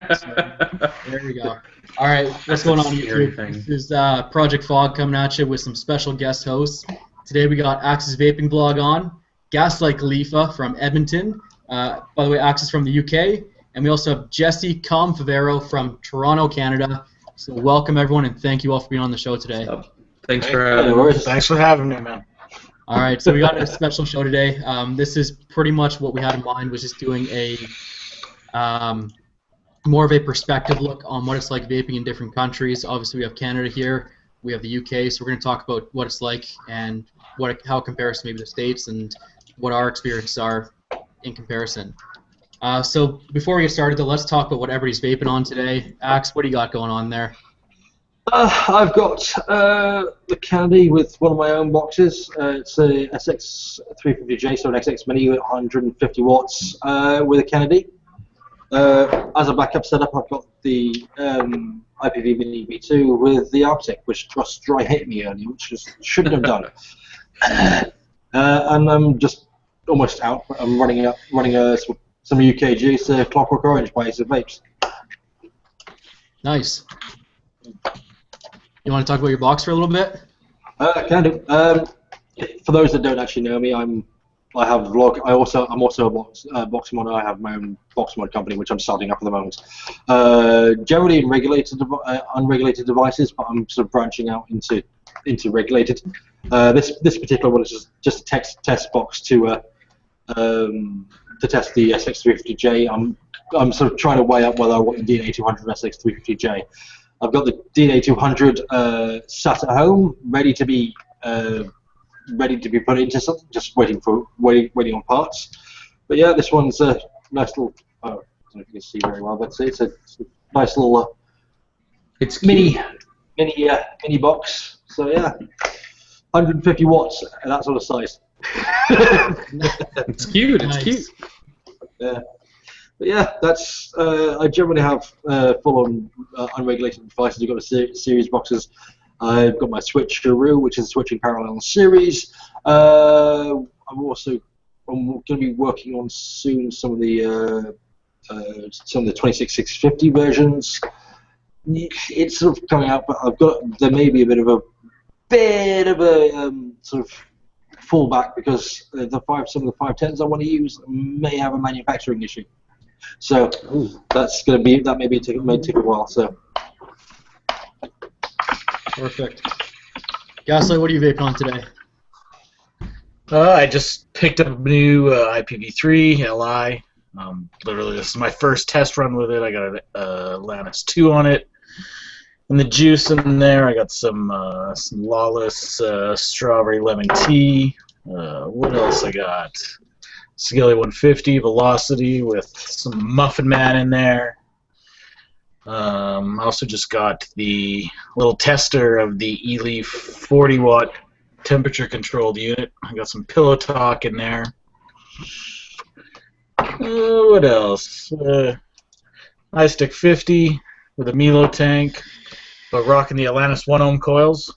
So, there we go. All right, what's That's going a on scary YouTube? thing. This is Project Fog coming at you with some special guest hosts. Today we got Axe's Vaping Blog on, Gaslight Khalifa from Edmonton. By the way, Axe is from the UK. And we also have Jesse Comfavero from Toronto, Canada. So welcome everyone, and thank you all for being on the show today. So, thanks Hey, for no having worries. us. Thanks for having me, man. All right, so we got a special show today. This is pretty much what we had in mind, was just doing a more of a perspective look on what it's like vaping in different countries. Obviously, we have Canada here, we have the UK, so we're going to talk about what it's like and how it compares to maybe the States and what our experiences are in comparison. So before we get started, though, let's talk about what everybody's vaping on today. Axe, what do you got going on there? I've got the Candy with one of my own boxes. It's a SX350J, so an XX Mini with 150 watts with a Kennedy. As a backup setup, I've got the IPV Mini V2 with the Arctic, which just dry hit me earlier, which shouldn't have done. And I'm just almost out. I'm running some UK juice, Clockwork Orange by Ace of Vapes. Nice. You want to talk about your box for a little bit? Can do. For those that don't actually know me, I have a vlog. I'm also a box modder. I have my own box mod company, which I'm starting up at the moment. Generally in unregulated devices, but I'm sort of branching out into regulated. This particular one is just a test box to test the SX350J. I'm sort of trying to weigh up whether I want the DNA200 SX350J. I've got the DNA200 sat at home, ready to be put into something, just waiting on parts. But yeah, this one's a nice little. I don't know if you can see very well, but it's a nice little It's mini box. So yeah, 150 watts, that sort of size. It's cute. It's Nice. cute. Yeah. But yeah, that's. I generally have full-on unregulated devices. I've got a series boxes. I've got my switcheroo, which is a switching parallel series. I'm going to be working on soon some of the 26650 versions. It's sort of coming out, but there may be a bit of a sort of fallback because some of the 510s I want to use may have a manufacturing issue. So that may take a while. So Perfect. Gaslight, what are you vaping on today? I just picked up a new IPv3 Li. Literally, this is my first test run with it. I got a Lannis 2 on it. And the juice in there, I got some Lawless strawberry lemon tea. What else I got? Skilly 150 Velocity with some Muffin Man in there. I also just got the little tester of the eLeaf 40 watt temperature controlled unit. I got some Pillow Talk in there. What else? iStick 50 with a Milo tank, but rocking the Atlantis 1 ohm coils.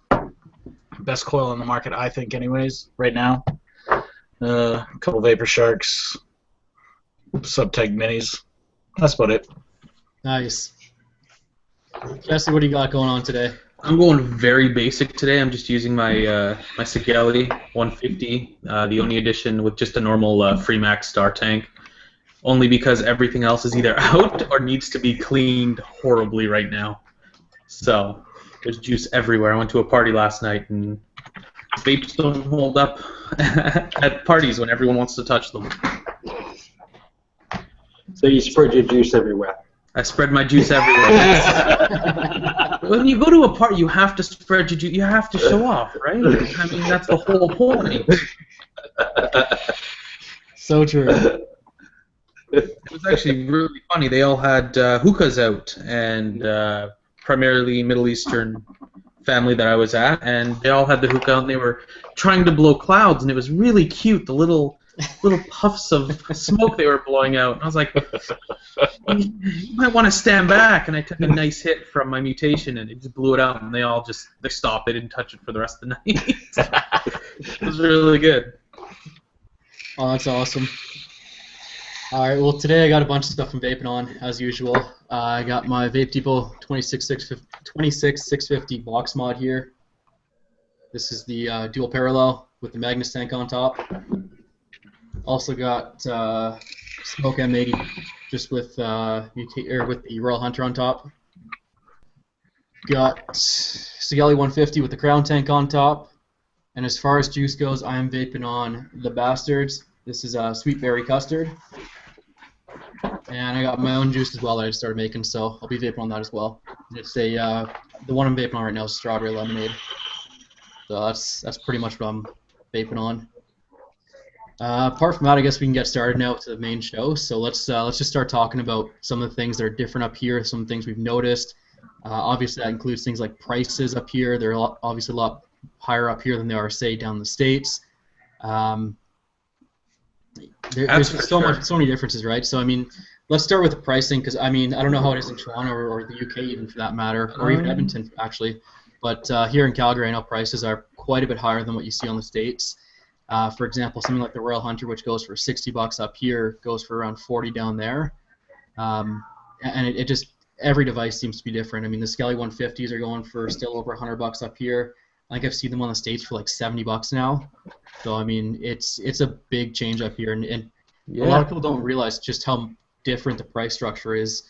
Best coil on the market, I think, anyways, right now. A couple Vapor Sharks, Subtech minis. That's about it. Nice. Jesse, what do you got going on today? I'm going very basic today. I'm just using my my Sigelli 150, the Oni edition with just a normal Freemax Star tank. Only because everything else is either out or needs to be cleaned horribly right now. So there's juice everywhere. I went to a party last night and vapes don't hold up at parties when everyone wants to touch them. you spread your juice everywhere. I spread my juice everywhere. When you go to a party, you have to spread your juice. You have to show off, right? I mean, that's the whole point. So true. It was actually really funny. They all had hookahs out, and primarily Middle Eastern family that I was at, and they all had the hookah, and they were trying to blow clouds, and it was really cute. The little puffs of smoke they were blowing out. And I was like, you might want to stand back. And I took a nice hit from my mutation, and it just blew it out, and they stopped. They didn't touch it for the rest of the night. It was really good. Oh, that's awesome. All right. Well, today I got a bunch of stuff I'm vaping on, as usual. I got my Vape Depot 26650 box mod here. This is the dual parallel with the Magnus tank on top. Also got Smoke M80 just with with the Royal Hunter on top. Got Sigelli 150 with the Crown tank on top. And as far as juice goes, I am vaping on the Bastards. This is Sweet Berry Custard. And I got my own juice as well that I just started making, so I'll be vaping on that as well. It's the one I'm vaping on right now is strawberry lemonade. So that's pretty much what I'm vaping on. Apart from that, I guess we can get started now to the main show. So let's just start talking about some of the things that are different up here, some things we've noticed. Obviously, that includes things like prices up here. They're obviously a lot higher up here than they are, say, down the States. There's just so many differences, right? So I mean, let's start with the pricing, because I mean, I don't know how it is in Toronto or the UK even for that matter, or even Edmonton actually. But here in Calgary, I know prices are quite a bit higher than what you see on the States. For example, something like the Royal Hunter, which goes for $60 up here, goes for around $40 down there. And it just, every device seems to be different. I mean, the Skelly 150s are going for still over $100 up here. I think I've seen them on the States for like $70 now. So I mean, it's a big change up here, and a lot of people don't realize just how different the price structure is.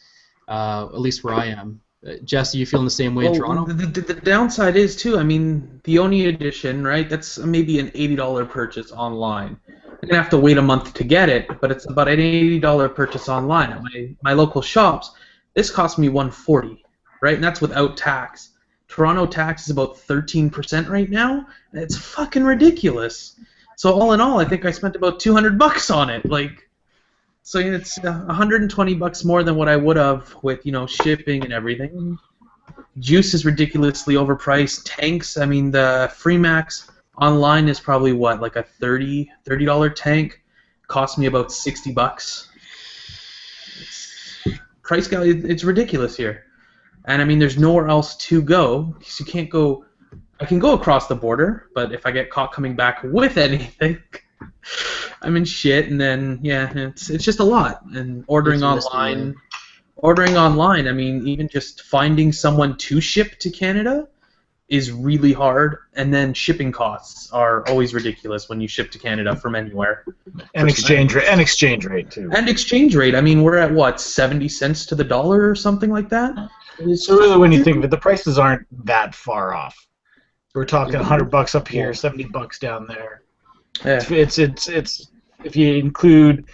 At least where I am. Jesse, you feeling the same way in Toronto? The downside is too. I mean, the Canuck Edition, right? That's maybe an $80 purchase online. You're gonna have to wait a month to get it, but it's about an $80 purchase online at my local shops. This cost me $140, right? And that's without tax. Toronto tax is about 13% right now. It's fucking ridiculous. So all in all, I think I spent about $200 on it. Like, so it's $120 more than what I would have with shipping and everything. Juice is ridiculously overpriced. Tanks, I mean the Freemax online is probably what, like a $30 tank. Cost me about $60. Price value, it's ridiculous here. And I mean, there's nowhere else to go, because you can't go. I can go across the border, but if I get caught coming back with anything, I'm in shit. And then it's just a lot. And ordering online, I mean, even just finding someone to ship to Canada is really hard. And then shipping costs are always ridiculous when you ship to Canada from anywhere. And exchange rate too. And exchange rate. I mean, we're at what, 70 cents to the dollar or something like that. So really, when you think of it, the prices aren't that far off. We're talking $100 up here, $70 down there. Yeah. It's if you include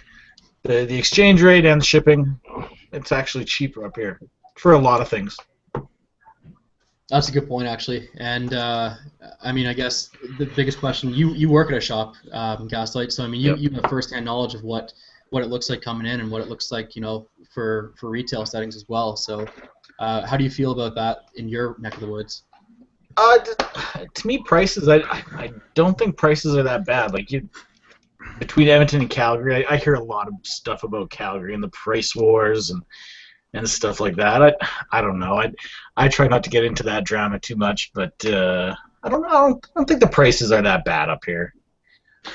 the exchange rate and the shipping, it's actually cheaper up here for a lot of things. That's a good point, actually. And I mean, I guess the biggest question, you work at a shop, Gaslight, so I mean, you have firsthand knowledge of what it looks like coming in and what it looks like, for retail settings as well. So how do you feel about that in your neck of the woods? To me, prices, I don't think prices are that bad. Like, between Edmonton and Calgary, I hear a lot of stuff about Calgary and the price wars and stuff like that. I don't know. I try not to get into that drama too much, but I don't know. I don't think the prices are that bad up here.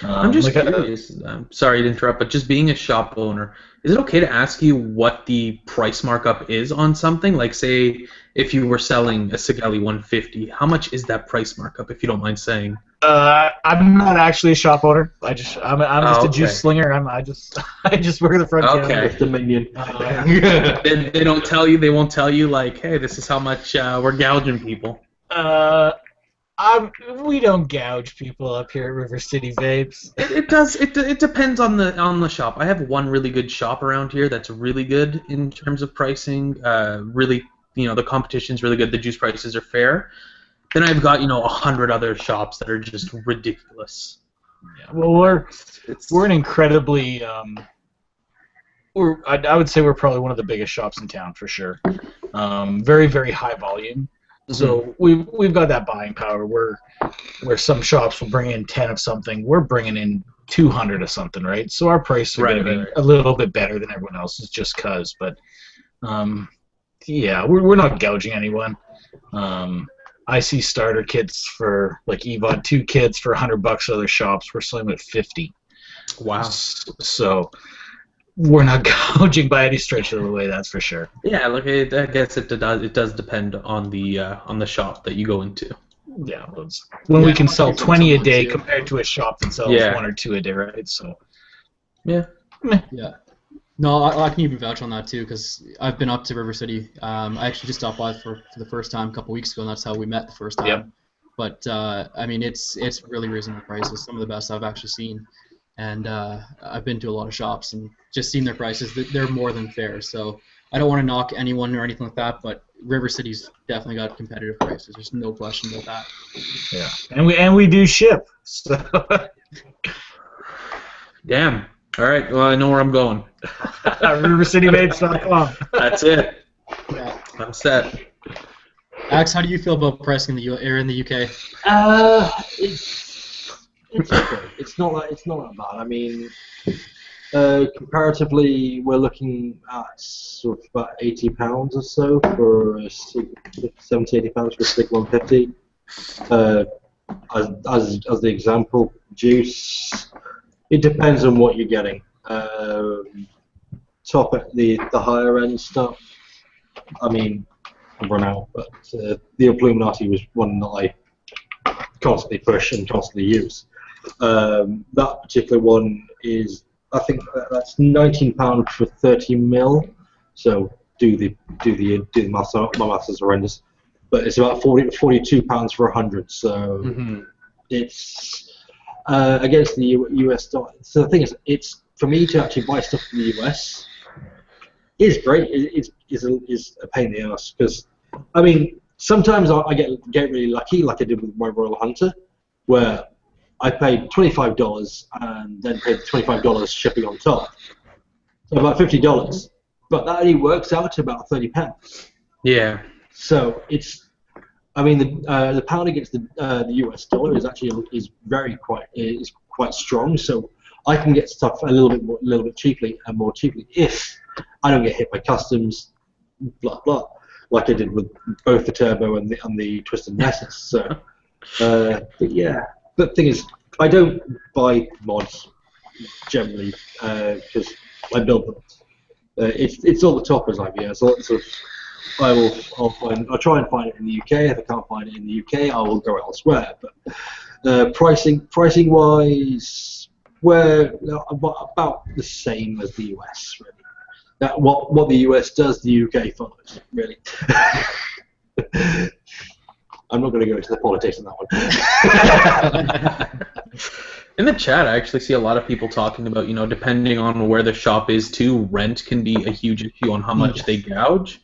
I'm just curious. I'm sorry to interrupt, but just being a shop owner, is it okay to ask you what the price markup is on something? Like, say, if you were selling a Sigelli 150, how much is that price markup, if you don't mind saying? I'm not actually a shop owner. I'm just a juice slinger. I just work the front counter. Just a minion. They don't tell you. They won't tell you, like, hey, this is how much we're gouging people. We don't gouge people up here at River City Vapes. It does. It depends on the shop. I have one really good shop around here that's really good in terms of pricing. Really, the competition's really good. The juice prices are fair. Then I've got 100 other shops that are just ridiculous. Yeah. Well, we're an incredibly I would say we're probably one of the biggest shops in town for sure. Very, very high volume. So we've got that buying power where some shops will bring in 10 of something, we're bringing in 200 of something, right? So our prices are going to be a little bit better than everyone else's just cause. But we're not gouging anyone. I see starter kits for like EVOD 2 kits for $100 at other shops. We're selling them at $50. Wow. So we're not gouging by any stretch of the way. That's for sure. Yeah, look, I guess it does depend on the shop that you go into. Yeah, when we can sell 20 a day too. compared to a shop that sells 1 or 2 a day, right? So yeah. No, I can even vouch on that too, because I've been up to River City. I actually just stopped by for the first time a couple weeks ago, and that's how we met the first time. Yep. But I mean, it's really reasonable prices. Some of the best I've actually seen, and I've been to a lot of shops and just seen their prices. They're more than fair. So I don't want to knock anyone or anything like that, but River City's definitely got competitive prices. There's no question about that. Yeah, and we do ship. So Damn. All right. Well, I know where I'm going. RiverCityMates.com. That's it. Yeah. I'm set. Alex, how do you feel about pricing in the UK? It's okay. It's not that bad. I mean, comparatively, we're looking at sort of about £80 or so for a £70-80 for a SIG 150. As the example, juice. It depends on what you're getting. Top at the higher end stuff. I mean, I've run out, but the Illuminati was one that I constantly push and constantly use. That particular one is, I think that's £19 for 30 mil. So do the math. My math is horrendous, but it's about £42 for 100. So it's against the US dollar. So the thing is, it's for me to actually buy stuff from the US is great. Is a pain in the ass, because I mean sometimes I get really lucky, like I did with my Royal Hunter, where I paid $25 and then paid $25 shipping on top, so about $50. But that only works out to about £30. Yeah. So it's, I mean, the pound against the US dollar is quite strong. So I can get stuff a little bit cheaply and more cheaply if I don't get hit by customs, blah blah, like I did with both the turbo and the twisted messes. So, but yeah. But the thing is, I don't buy mods generally because I build them. It's all the toppers like yeah. So sort of, I'll try and find it in the UK. If I can't find it in the UK, I will go elsewhere. But pricing wise, we're about the same as the US really. That what the US does, the UK follows really. I'm not going to go into the politics on that one. In the chat, I actually see a lot of people talking about, depending on where the shop is too, rent can be a huge issue on how much they gouge.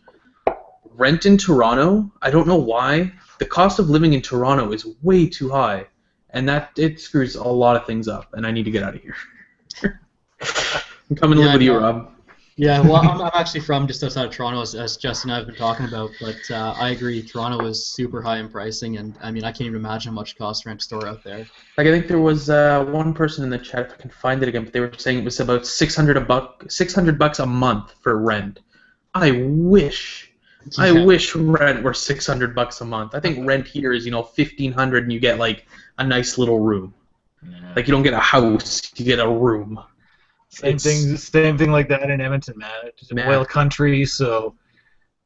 Rent in Toronto, I don't know why. The cost of living in Toronto is way too high, and it screws a lot of things up, and I need to get out of here. I'm coming to live with you, Rob. Yeah, well, I'm actually from just outside of Toronto, as Justin and I have been talking about, but I agree, Toronto is super high in pricing, and I mean, I can't even imagine how much it costs to rent a store out there. Like, I think there was one person in the chat, if I can find it again, but they were saying it was about $600 a month for rent. I wish rent were $600 a month. I think rent here is, $1,500, and you get like a nice little room. Yeah. Like, you don't get a house, you get a room. Same thing like that in Edmonton, man. It's an oil country, so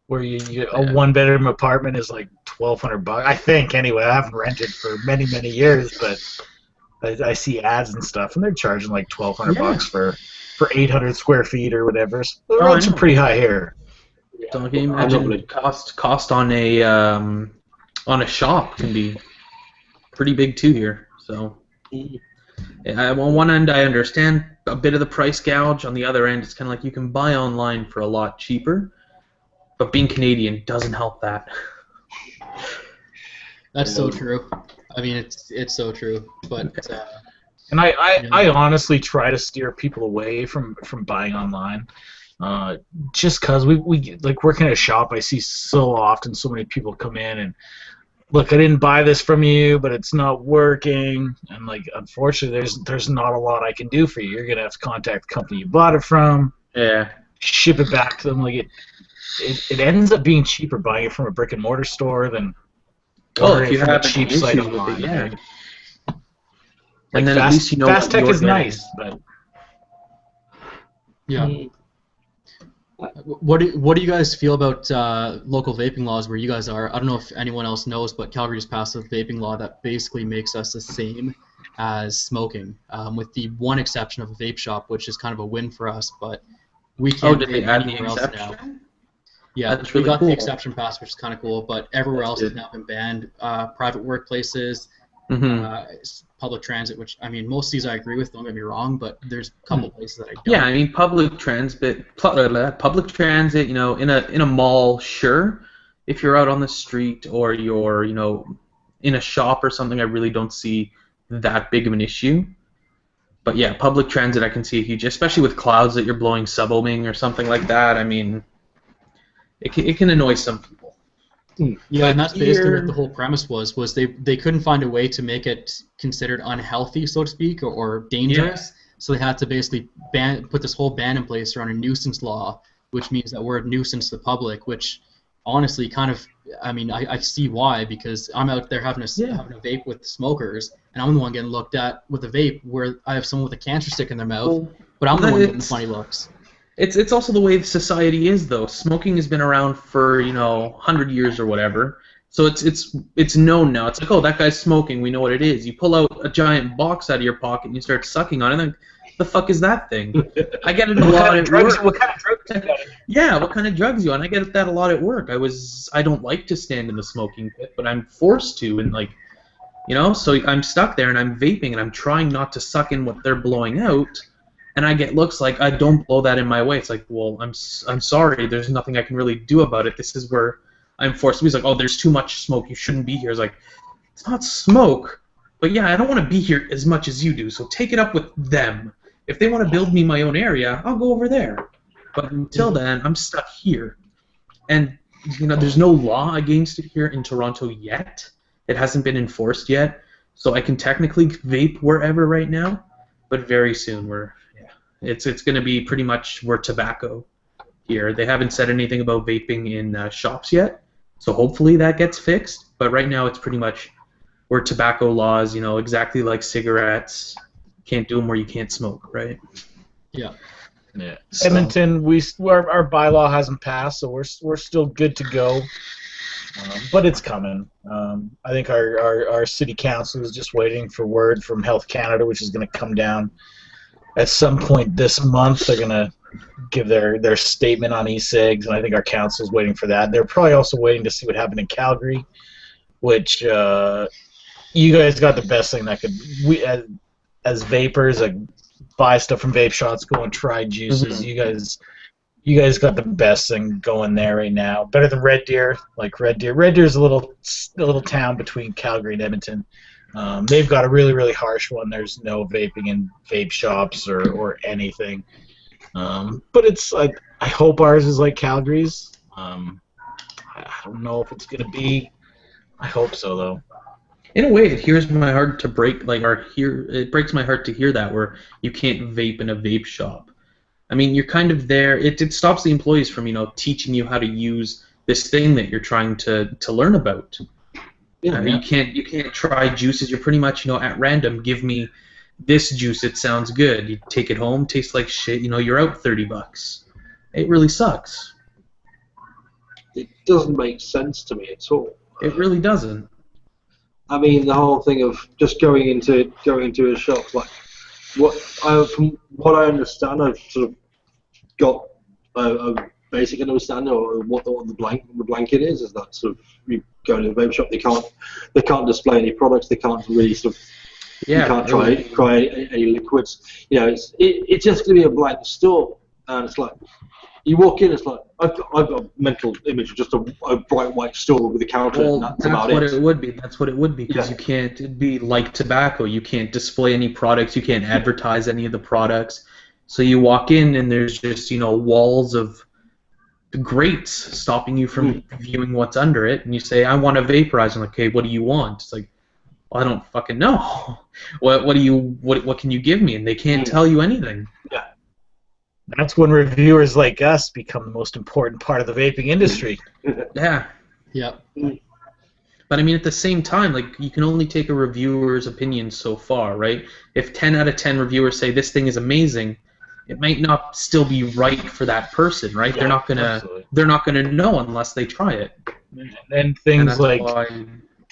where you get a one-bedroom apartment is like $1,200. I think anyway. I haven't rented for many years, but I see ads and stuff, and they're charging like $1,200 for 800 square feet or whatever. So the rents are pretty high here. Yeah. So can you imagine cost on a shop can be pretty big too here. So. On one end, I understand a bit of the price gouge. On the other end, it's kind of like you can buy online for a lot cheaper, but being Canadian doesn't help that. That's so true. I mean, it's so true. But and I honestly try to steer people away from buying online, just because we like working at a shop. I see so often so many people come in and. Look, I didn't buy this from you, but it's not working. And like, unfortunately, there's not a lot I can do for you. You're gonna have to contact the company you bought it from. Yeah. Ship it back to them. Like it ends up being cheaper buying it from a brick and mortar store than if you have a cheap site online. Yeah. Right? And then at least Fast Tech is nice, but Yeah. What do you guys feel about local vaping laws where you guys are? I don't know if anyone else knows, but Calgary just passed a vaping law that basically makes us the same as smoking, with the one exception of a vape shop, which is kind of a win for us. But we can't did they vape add the anywhere else now. exception? Yeah, That's we really got cool. the exception passed, which is kind of cool. But everywhere That's else has good. now been banned. Private workplaces, public transit, which I mean, most of these I agree with. Don't get me wrong, but there's a couple places that I don't. Yeah, I mean public transit, you know, in a mall, sure. If you're out on the street or you're, you know, in a shop or something, I really don't see that big of an issue. But yeah, public transit, I can see a huge, especially with clouds that you're blowing sub-ohming or something like that. I mean, it can annoy some people. Yeah, and that's basically what the whole premise was they couldn't find a way to make it considered unhealthy, so to speak, or dangerous. Yeah. So they had to basically put this whole ban in place around a nuisance law, which means that we're a nuisance to the public, which honestly kind of, I mean, I see why, because I'm out there having a vape with smokers, and I'm the one getting looked at with a vape where I have someone with a cancer stick in their mouth, but I'm the one getting funny looks. It's also the way society is, though. Smoking has been around for, you know, 100 years or whatever. So it's known now. It's like, oh, that guy's smoking. We know what it is. You pull out a giant box out of your pocket and you start sucking on it. And the fuck is that thing? I get it a lot at work. What kind of drugs you got? Yeah, what kind of drugs you on? I get that a lot at work. I don't like to stand in the smoking pit, but I'm forced to, and like, you know, so I'm stuck there and I'm vaping and I'm trying not to suck in what they're blowing out. And I get looks like, I don't blow that in my way. It's like, well, I'm sorry. There's nothing I can really do about it. This is where I'm forced. He's like, oh, there's too much smoke. You shouldn't be here. It's like, it's not smoke. But yeah, I don't want to be here as much as you do. So take it up with them. If they want to build me my own area, I'll go over there. But until then, I'm stuck here. And, you know, there's no law against it here in Toronto yet. It hasn't been enforced yet. So I can technically vape wherever right now. But very soon it's going to be pretty much we're tobacco here. They haven't said anything about vaping in shops yet, so hopefully that gets fixed. But right now it's pretty much we're tobacco laws, you know, exactly like cigarettes. Can't do them where you can't smoke, right? Yeah. Yeah. So. Edmonton, our bylaw hasn't passed, so we're still good to go. But it's coming. I think our city council is just waiting for word from Health Canada, which is going to come down at some point this month. They're going to give their statement on e-cigs, and I think our council is waiting for that. They're probably also waiting to see what happened in Calgary, which you guys got the best thing that could. We as vapors, like, buy stuff from vape shops, go and try juices. Mm-hmm. You guys got the best thing going there right now. Better than Red Deer. Like Red Deer's a little town between Calgary and Edmonton. They've got a really, really harsh one. There's no vaping in vape shops or anything. But it's I hope ours is like Calgary's. I don't know if it's gonna be. I hope so though. In a way, it breaks my heart to hear that, where you can't vape in a vape shop. I mean, you're kind of there. It stops the employees from, you know, teaching you how to use this thing that you're trying to learn about. Yeah, you can't try juices. You're pretty much, you know, at random. Give me this juice. It sounds good. You take it home. Tastes like shit. You know, you're out $30. It really sucks. It doesn't make sense to me at all. It really doesn't. I mean, the whole thing of just going into a shop, like from what I understand, I've sort of got a basic understanding of what the blanket is that sort of you go to a vape shop, they can't display any products, they can't really sort of you can't try any liquids. You know, it's just going to be a blank store, and it's like you walk in, it's like I've got a mental image of just a bright white store with a counter, and that's about it. That's what it would be, because you can't. It'd be like tobacco. You can't display any products. You can't advertise any of the products. So you walk in, and there's just, you know, walls of grates stopping you from viewing what's under it. And you say, I want a vaporizer. I'm like, okay, what do you want? It's like, well, I don't fucking know. What can you give me? And they can't tell you anything. Yeah. That's when reviewers like us become the most important part of the vaping industry. Yeah. Yeah. But I mean, at the same time, like, you can only take a reviewer's opinion so far, right? If 10 out of 10 reviewers say this thing is amazing, it might not still be right for that person, right? Yeah, absolutely. they're not gonna know unless they try it. And things that's like why-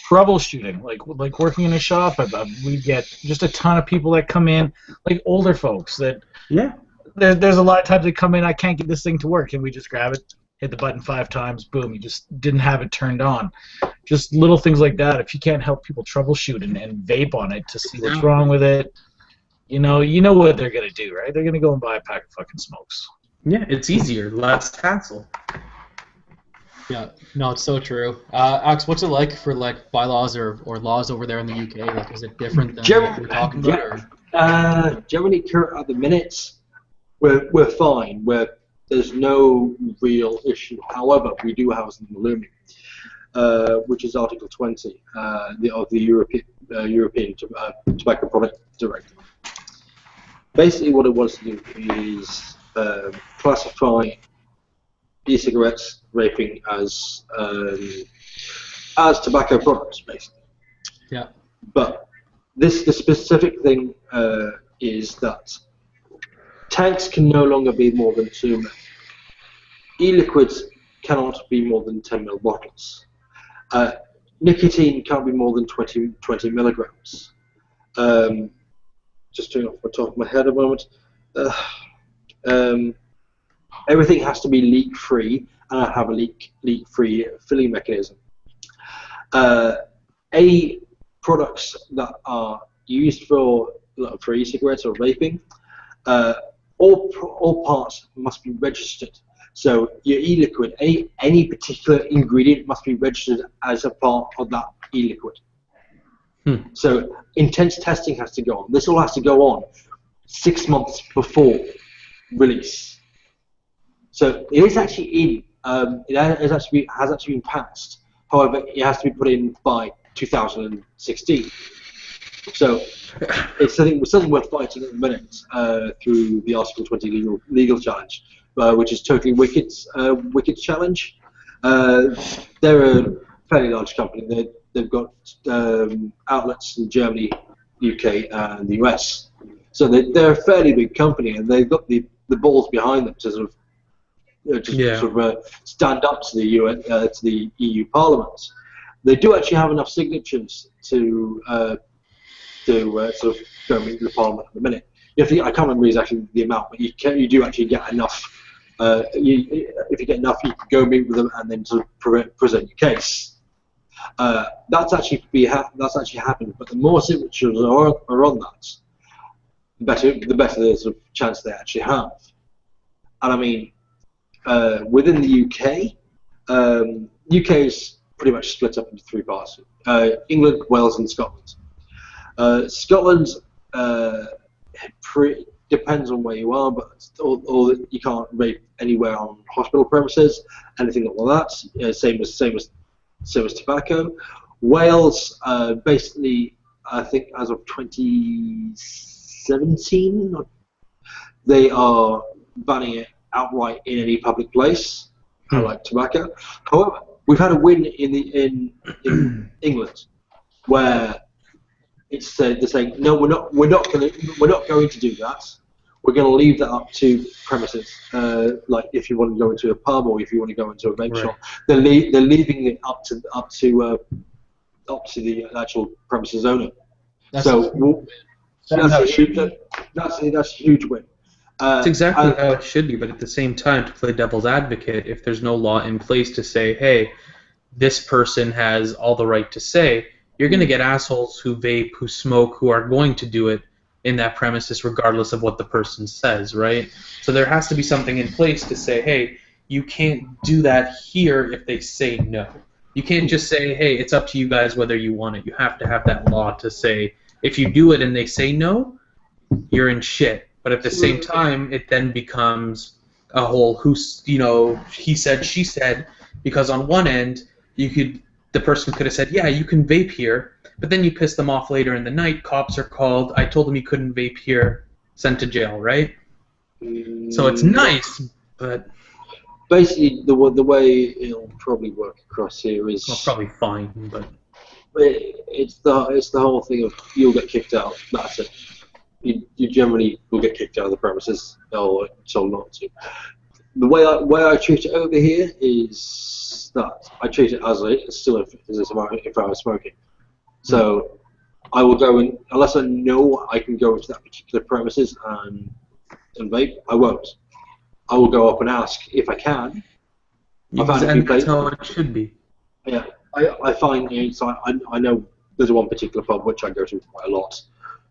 troubleshooting, like working in a shop, we get just a ton of people that come in, like older folks that Yeah. there's a lot of times they come in, I can't get this thing to work, and we just grab it, hit the button 5 times, boom, you just didn't have it turned on. Just little things like that. If you can't help people troubleshoot and vape on it to see what's wrong with it, you know what they're gonna do, right? They're gonna go and buy a pack of fucking smokes. Yeah, it's easier, less hassle. Yeah, no, it's so true. Alex, what's it like for like bylaws or laws over there in the UK? Like, is it different than what we're talking about? Or? Generally, at the minute, we're fine. There's no real issue. However, we do have something looming, which is Article 20 of the European Tobacco Product Directive. Basically, what it wants to do is classify e-cigarettes, vaping as tobacco products, basically. Yeah. But the specific thing is that tanks can no longer be more than 2 ml. E-liquids cannot be more than 10 ml bottles. Nicotine can't be more than 20 milligrams. Just doing it off the top of my head a moment. Everything has to be leak-free, and I have a leak-free filling mechanism. Any products that are used for e-cigarettes or vaping, all parts must be registered. So your e-liquid, any particular ingredient must be registered as a part of that e-liquid. So intense testing has to go on. This all has to go on 6 months before release. So it is actually in. It has actually been passed. However, it has to be put in by 2016. So it's something we're fighting at the minute through the Article 20 legal challenge, which is Totally Wicked's challenge. They're a fairly large company. They've got outlets in Germany, UK, and the US. So they're a fairly big company, and they've got the balls behind them to sort of stand up to the EU Parliament. They do actually have enough signatures to sort of go into the Parliament at the minute. I can't remember exactly the amount, but you do actually get enough. If you get enough, you can go meet with them and then sort of present your case. That's actually happened. But the more signatures are on that, the better the sort of chance they actually have. And I mean, within the UK, UK is pretty much split up into 3 parts: England, Wales, and Scotland. Scotland depends on where you are, but you can't vape anywhere on hospital premises, anything like that. Same as tobacco. Wales, basically, I think as of 2017, they are banning it outright in any public place, like tobacco. However, we've had a win in England, where they're saying no, we're not going to do that. We're going to leave that up to premises. Like if you want to go into a pub or if you want to go into a vape shop, they're leaving it up to the actual premises owner. That's a huge win. It's exactly how it should be, but at the same time, to play devil's advocate, if there's no law in place to say, hey, this person has all the right to say, you're going to get assholes who vape, who smoke, who are going to do it in that premises regardless of what the person says, right? So there has to be something in place to say, hey, you can't do that here if they say no. You can't just say, hey, it's up to you guys whether you want it. You have to have that law to say, if you do it and they say no, you're in shit. But at the same time, it then becomes a whole he said, she said, because on one end, the person could have said, yeah, you can vape here, but then you piss them off later in the night, cops are called, I told them you couldn't vape here, sent to jail, right? So it's nice, but... Basically, the way it'll probably work across here is... Well, probably fine, but... It's the whole thing of you'll get kicked out, that's it. you generally will get kicked out of the premises or told not to. The way I treat it over here is that I treat it as if I was smoking. So I will go in unless I know I can go into that particular premises and vape. I won't. I will go up and ask if I can. And that's how it should be. Yeah, I find I know there's one particular pub which I go to quite a lot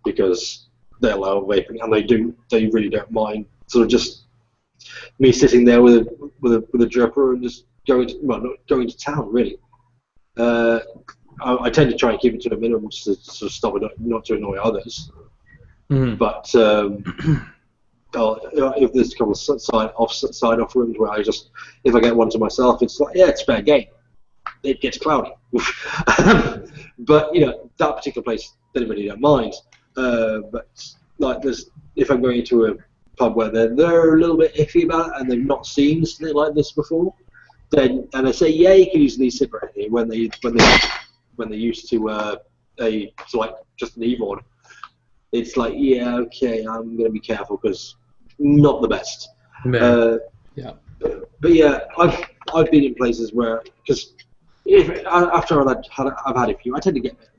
because they allow vaping and they really don't mind sort of just me sitting there with a dripper and just not going to town really. I tend to try and keep it to a minimum just to sort of stop it not to annoy others. Mm-hmm. But if there's a couple of side off rooms where if I get one to myself, it's like, yeah, it's fair game. It gets cloudy. But that particular place, they really don't mind. But like if I'm going into a pub where they're a little bit iffy about it and they've not seen something like this before, and I say, yeah, you can easily sit right here when they used to like just an e-board. It's like, yeah, okay, I'm going to be careful because not the best. Yeah. But yeah, I've been in places where because after I've had a few, I tend to get there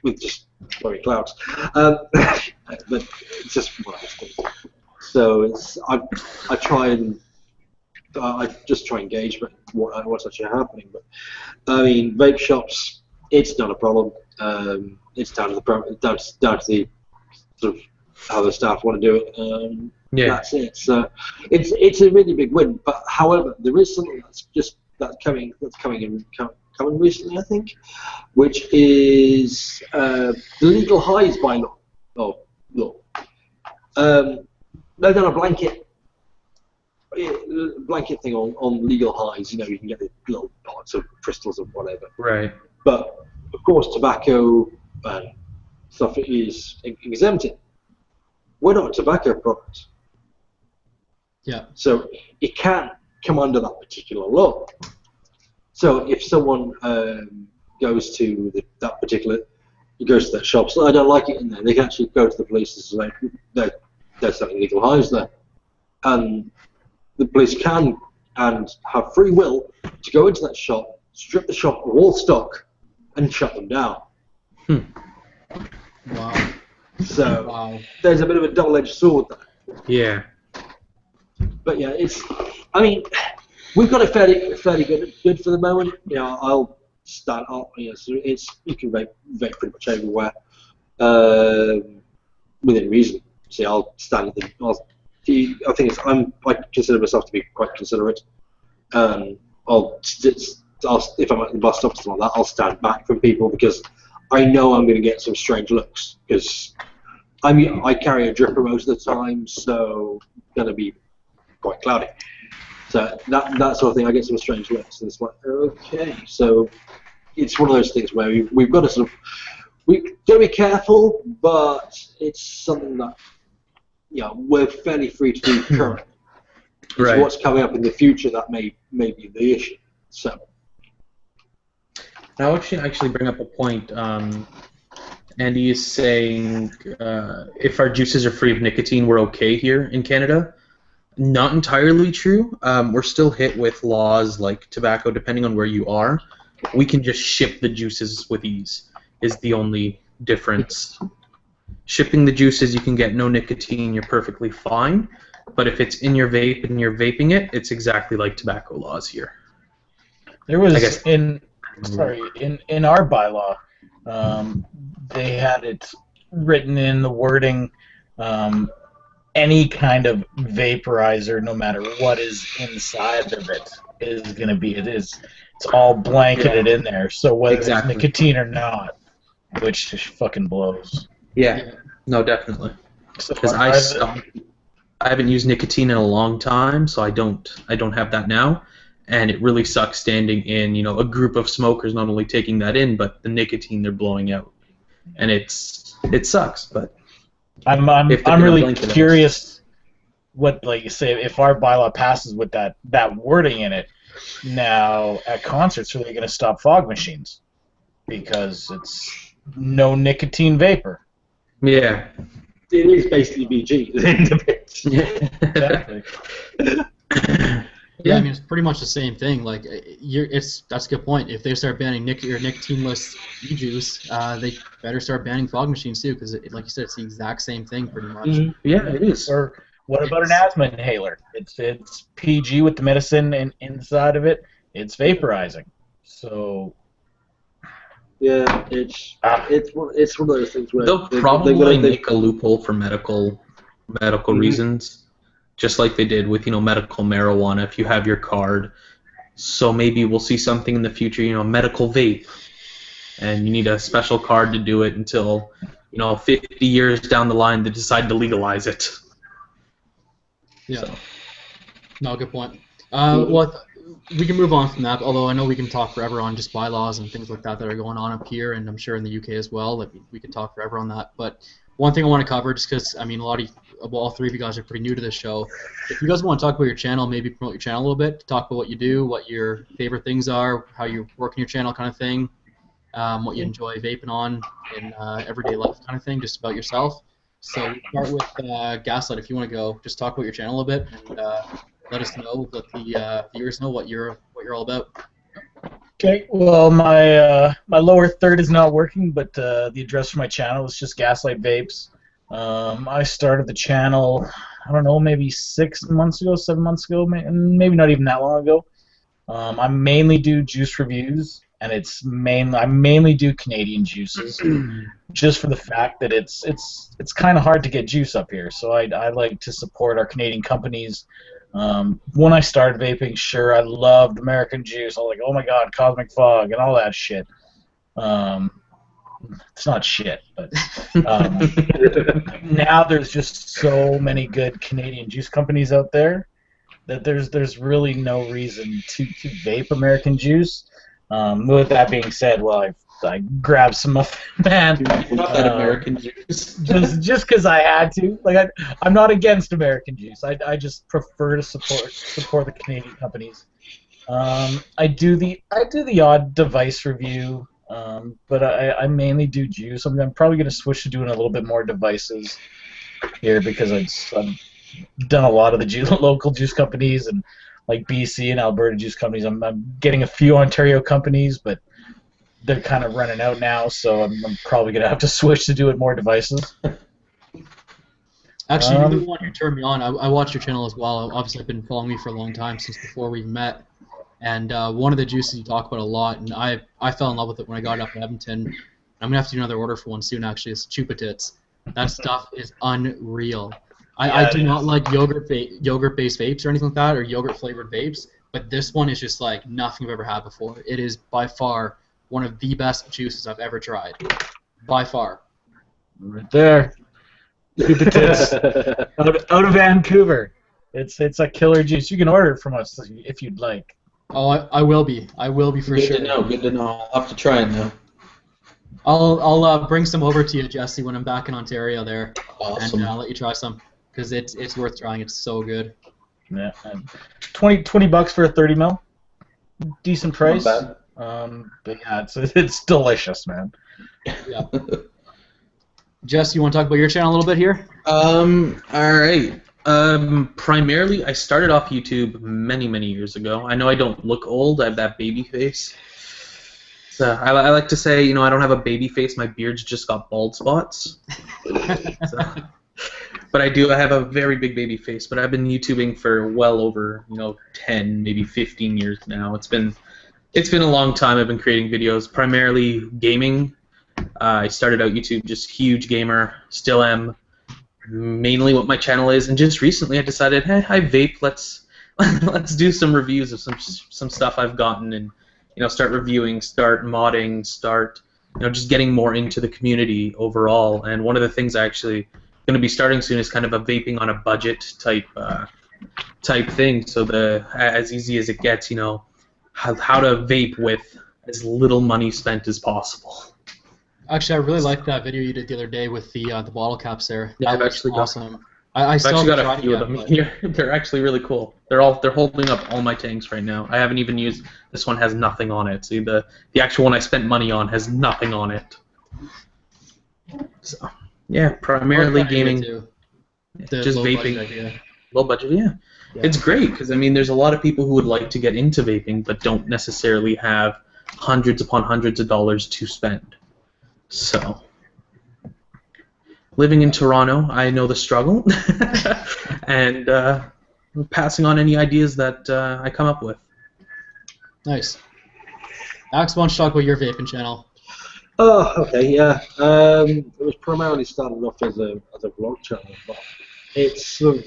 with just blurry clouds. But it's just one of those things. So I try and I just try and gauge what's actually happening. But I mean, vape shops, it's not a problem. It's down to the sort of how the staff want to do it. That's it. So it's a really big win. But however, there is something that's coming recently, I think, which is the legal highs bylaw. They've done a blanket thing on legal highs. You can get the little parts of crystals or whatever. Right. But of course, tobacco and stuff is exempted. We're not a tobacco product. Yeah. So it can't come under that particular law. So if someone goes to that shop, so I don't like it in there, they can actually go to the police and say they're selling illegal highs there, and the police can and have free will to go into that shop, strip the shop of all stock, and shut them down. Wow. So there's a bit of a double-edged sword there. Yeah. But yeah, we've got it fairly good for the moment. I'll stand up. So you can vape pretty much everywhere within reason. See, I'll stand at I consider myself to be quite considerate. If I'm at the bus stop or something like that, I'll stand back from people because I know I'm going to get some strange looks because I carry a dripper most of the time, so it's going to be quite cloudy. So that sort of thing, I get some strange looks, and it's like, okay. So it's one of those things where we've got to we've got to be careful, but it's something that we're fairly free to do currently. Right. So what's coming up in the future that may be the issue. So now, I should actually bring up a point. Andy is saying if our juices are free of nicotine, we're okay here in Canada. Not entirely true. We're still hit with laws like tobacco, depending on where you are. We can just ship the juices with ease, is the only difference. Shipping the juices, you can get no nicotine, you're perfectly fine. But if it's in your vape and you're vaping it, it's exactly like tobacco laws here. There was in our bylaw, they had it written in the wording, any kind of vaporizer, no matter what is inside of it, is going to be it's all blanketed in there. So whether it's nicotine or not, which just fucking blows. Yeah, no, definitely. Because I haven't used nicotine in a long time, so I don't have that now, and it really sucks standing in a group of smokers not only taking that in, but the nicotine they're blowing out, and it sucks. But I'm really curious what, like you say, if our bylaw passes with that wording in it. Now at concerts, are they going to stop fog machines because it's no nicotine vapor? Yeah. it is basically BG at the end of it. Exactly. Yeah, I mean it's pretty much the same thing. Like, that's a good point. If they start banning nicotine-less e-juice, they better start banning fog machines too, because like you said, it's the exact same thing pretty much. Yeah, it is. Or what about an asthma inhaler? It's PG with the medicine inside of it. It's vaporizing. So Yeah, it's one of those things where They'll probably make a loophole for medical reasons, just like they did with medical marijuana. If you have your card, so maybe we'll see something in the future, medical vape, and you need a special card to do it until 50 years down the line they decide to legalize it. Yeah. So. No, good point. Well, we can move on from that, although I know we can talk forever on just bylaws and things like that are going on up here, and I'm sure in the UK as well. Like, we could talk forever on that. But one thing I want to cover, just because, I mean, all three of you guys are pretty new to this show. If you guys want to talk about your channel, maybe promote your channel a little bit, talk about what you do, what your favorite things are, how you work in your channel kind of thing, what you enjoy vaping on in everyday life kind of thing, just about yourself. So we'll start with Gaslight. If you want to go, just talk about your channel a bit and let us know, let the viewers know what you're all about. Okay, well, my lower third is not working, but the address for my channel is just Gaslight Vapes. I started the channel, I don't know, maybe 7 months ago, maybe not even that long ago. I mainly do juice reviews, and I mainly do Canadian juices, just for the fact that it's kind of hard to get juice up here. So I like to support our Canadian companies. When I started vaping, sure, I loved American juice. I was like, oh my god, Cosmic Fog and all that shit. It's not shit, but now there's just so many good Canadian juice companies out there that there's really no reason to vape American juice. With that being said, well, I grabbed some of man. Not that American juice. just because I had to. Like, I'm not against American juice. I just prefer to support the Canadian companies. I do the odd device review, but I mainly do juice. I'm probably going to switch to doing a little bit more devices here because I've done a lot of the local juice companies and like BC and Alberta juice companies. I'm getting a few Ontario companies, but they're kind of running out now, so I'm probably going to have to switch to doing more devices. Actually, you're the one who turned me on. I watched your channel as well. Obviously, I've been following you for a long time, since before we met. And one of the juices you talk about a lot, and I fell in love with it when I got it up in Edmonton. I'm going to have to do another order for one soon, actually. It's Chupa Tits. That stuff is unreal. I do not like yogurt-based vapes or anything like that, or yogurt-flavored vapes, but this one is just like nothing I've ever had before. It is by far one of the best juices I've ever tried. By far. Right there. Chupa Tits. out of Vancouver. It's a killer juice. You can order it from us if you'd like. Oh, I will be. I will be for sure. Good to know. I'll have to try it now. I'll bring some over to you, Jesse, when I'm back in Ontario there. Awesome. And I'll let you try some, because it's worth trying. It's so good. Yeah. $20 for a 30 ml. Decent price. Not bad. But yeah, it's delicious, man. Yeah. Jess, you want to talk about your channel a little bit here? All right. Primarily, I started off YouTube many years ago. I know I don't look old. I have that baby face. So I like to say, I don't have a baby face. My beard's just got bald spots. But I have a very big baby face. But I've been YouTubing for well over 10, maybe 15 years now. It's been a long time. I've been creating videos, primarily gaming. I started out YouTube just huge gamer, still am. Mainly what my channel is, and just recently I decided, hey, I vape. Let's do some reviews of some stuff I've gotten, and start reviewing, start modding, start just getting more into the community overall. And one of the things I actually going to be starting soon is kind of a vaping on a budget type thing. So as easy as it gets, how to vape with as little money spent as possible. Actually, I really liked that video you did the other day with the bottle caps there. Yeah, I've actually awesome. I've actually got a few of them here. They're actually really cool. They're holding up all my tanks right now. I haven't even used this one. Has nothing on it. See, the actual one I spent money on has nothing on it. So Yeah, primarily What kind of idea gaming, too? The just low budget vaping, idea. low budget. Yeah. Yeah. It's great because I mean, there's a lot of people who would like to get into vaping but don't necessarily have hundreds upon hundreds of dollars to spend. So, living in Toronto, I know the struggle, and passing on any ideas that I come up with. Nice. Alex, why don't you talk about your vaping channel? Oh, okay, yeah. It was primarily started off as a vlog channel, but it's sort of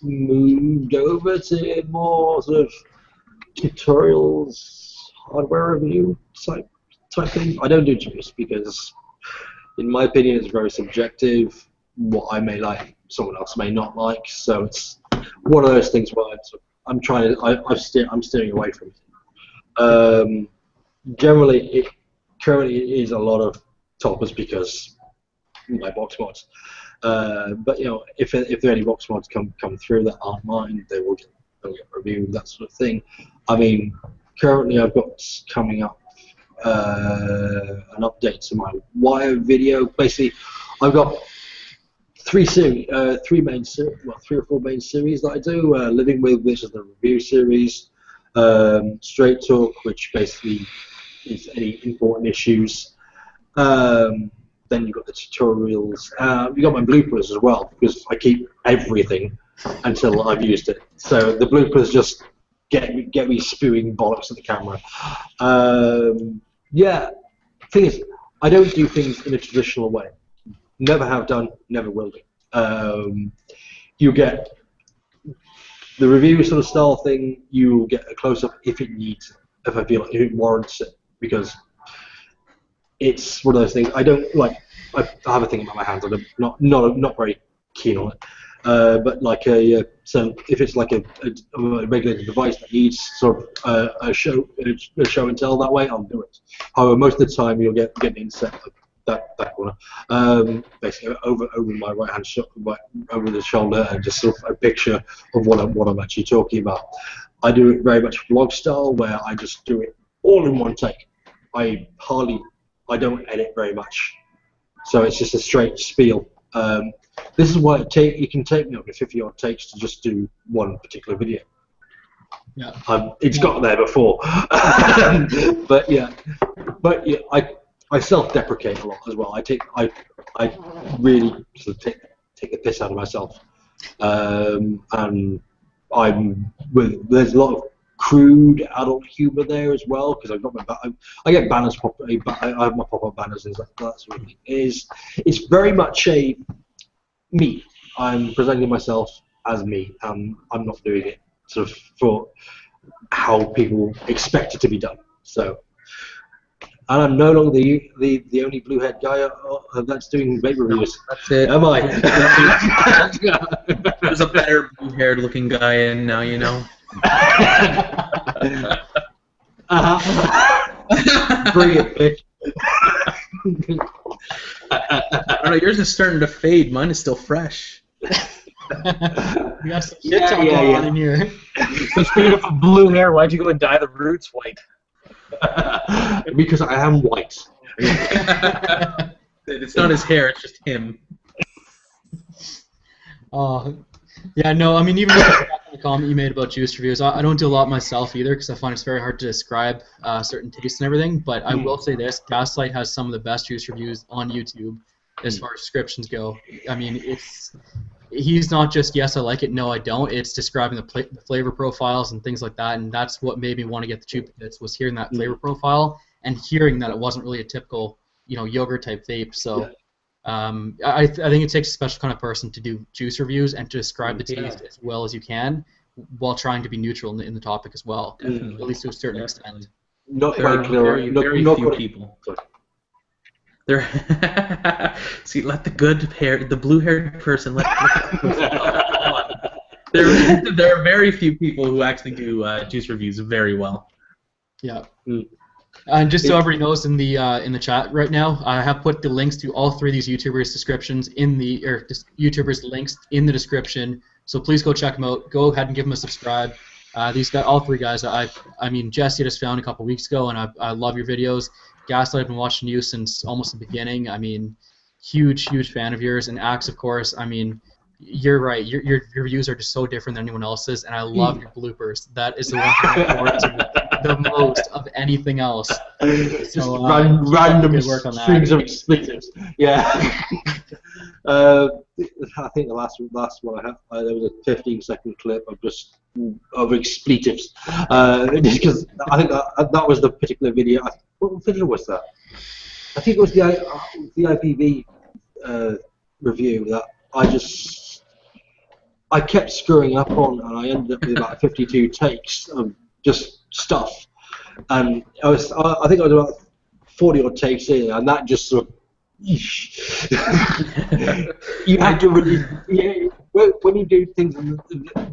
moved over to more sort of tutorials, hardware review type thing. I don't do juice because, in my opinion, it's very subjective. What I may like, someone else may not like. So it's one of those things where I'm trying to. I'm steering away from it. Generally, currently it is a lot of toppers because my box mods. But you know, if there are any box mods come through that aren't mine, they'll get reviewed, that sort of thing. I mean, currently I've got coming up an update to my Wire video. Basically, I've got three or four main series that I do. Living With, which is the review series. Straight Talk, which basically is any important issues. Then you've got the tutorials. You've got my bloopers as well, because I keep everything until I've used it. So the bloopers just get me spewing bollocks at the camera. Yeah, thing is, I don't do things in a traditional way. Never have done, never will do. You get the review sort of style thing. You get a close up if it needs it, if I feel like it warrants it, because it's one of those things. I don't like. I have a thing about my hands. I'm not very keen on it. But like so if it's like a regulated device that needs sort of a show and tell that way, I'll do it. However, most of the time you'll get an inset that corner, basically over my right hand over the shoulder, and just sort of a picture of what I'm actually talking about. I do it very much vlog style, where I just do it all in one take. I don't edit very much, so it's just a straight spiel. This is why it can take me up to 50 odd takes to just do one particular video. Yeah. It's got there before, but yeah, I self-deprecate a lot as well. I really sort of take the piss out of myself, and there's a lot of crude adult humor there as well, because I've got I get banners I have my pop-up banners and that sort of thing. It's very much a me. I'm presenting myself as me. I'm not doing it sort of for how people expect it to be done. So, and I'm no longer the only blue-haired guy that's doing vape reviews. That's it. Am I? There's a better blue-haired looking guy in now, you know. Bring it, bitch. I don't know, yours is starting to fade. Mine is still fresh. We got some shit talking on in here. So speaking of blue hair, why'd you go and dye the roots white? Because I am white. It's not his hair, it's just him. Yeah, no, I mean, even with the comment you made about juice reviews, I don't do a lot myself either, because I find it's very hard to describe certain tastes and everything, but I will say this, Gaslight has some of the best juice reviews on YouTube as far as descriptions go. I mean, he's not just, yes, I like it, no, I don't. It's describing the flavor profiles and things like that, and that's what made me want to get the Chew Bits, was hearing that flavor profile and hearing that it wasn't really a typical, yogurt-type vape, so... I think it takes a special kind of person to do juice reviews and to describe the taste as well as you can, while trying to be neutral in the topic as well, at least to a certain extent. Not There are quite clear. very Not few quite. people. See, let the blue-haired person, let there are very few people who actually do juice reviews very well. Yeah. And just so everybody knows, in the chat right now, I have put the links to all three of these YouTubers' descriptions YouTubers' links in the description. So please go check them out. Go ahead and give them a subscribe. All three guys, I mean, Jesse just found a couple weeks ago, and I love your videos. Gaslight, I've been watching you since almost the beginning. I mean, huge fan of yours, and Axe, of course. I mean, you're right. Your reviews are just so different than anyone else's, and I love your bloopers. That is the one thing I look forward to the most of anything else. So, random good work on that. strings of expletives. Yeah. I think the last one I had, there was a 15-second clip of expletives, because I think that was the particular video. What video was that? I think it was the IPV review that I kept screwing up on, and I ended up with about 52 takes of just stuff. And I think I was about 40 odd takes in, and that just sort of. You have to really, when you do things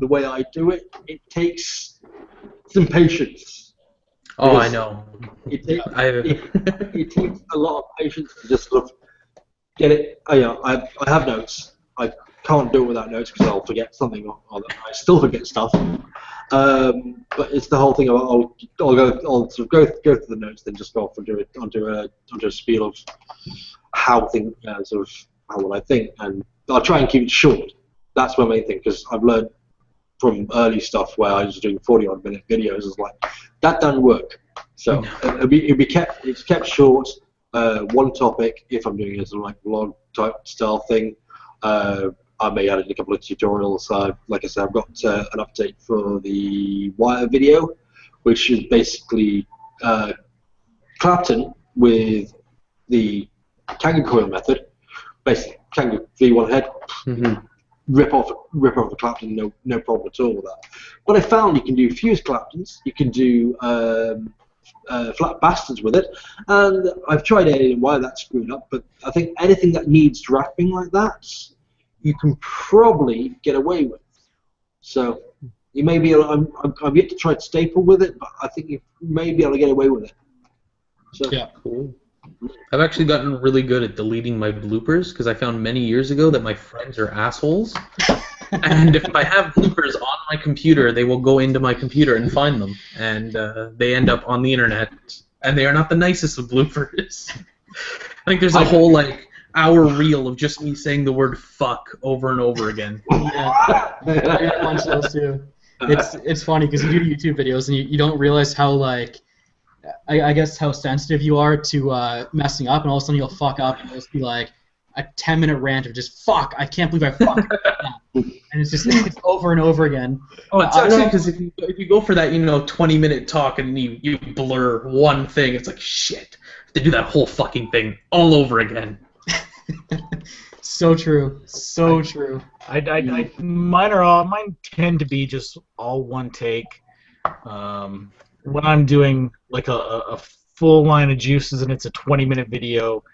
the way I do it, it takes some patience. Oh, I know. It takes a lot of patience to just sort of get it. I have notes. I can't do it without notes because I'll forget something, or I still forget stuff. But it's the whole thing of I'll sort of go through the notes, then just go off onto a spiel of how will I think, and I'll try and keep it short. That's my main thing, because I've learned from early stuff where I was doing 40-odd minute videos, it's like that doesn't work. So it's kept short. One topic. If I'm doing a sort of like vlog type style thing, I may add in a couple of tutorials. Like I said, I've got an update for the wire video, which is basically Clapton with the Canuck coil method. Basically, Canuck V1 head, rip off the Clapton, no problem at all with that. But I found you can do fused Claptons, you can do flat bastards with it, and I've tried editing why that's screwed up. But I think anything that needs wrapping like that, you can probably get away with. So you may be able, I'm yet to try to staple with it, but I think you may be able to get away with it. So yeah. Cool. I've actually gotten really good at deleting my bloopers because I found many years ago that my friends are assholes. And if I have bloopers on my computer, they will go into my computer and find them. And they end up on the internet. And they are not the nicest of bloopers. I think there's a whole, like, hour reel of just me saying the word fuck over and over again. Yeah, I got a bunch of those too. It's funny because you do YouTube videos and you don't realize how, like, I guess how sensitive you are to messing up, and all of a sudden you'll fuck up and it'll just be like a 10-minute rant of just fuck, I can't believe I fucked that. And it's over and over again. Oh, it's actually because if you go for that 20-minute talk and you blur one thing, it's like shit. I have to do that whole fucking thing all over again. So true. So true. Mine tend to be just all one take. When I'm doing like a full line of juices and it's a 20-minute video,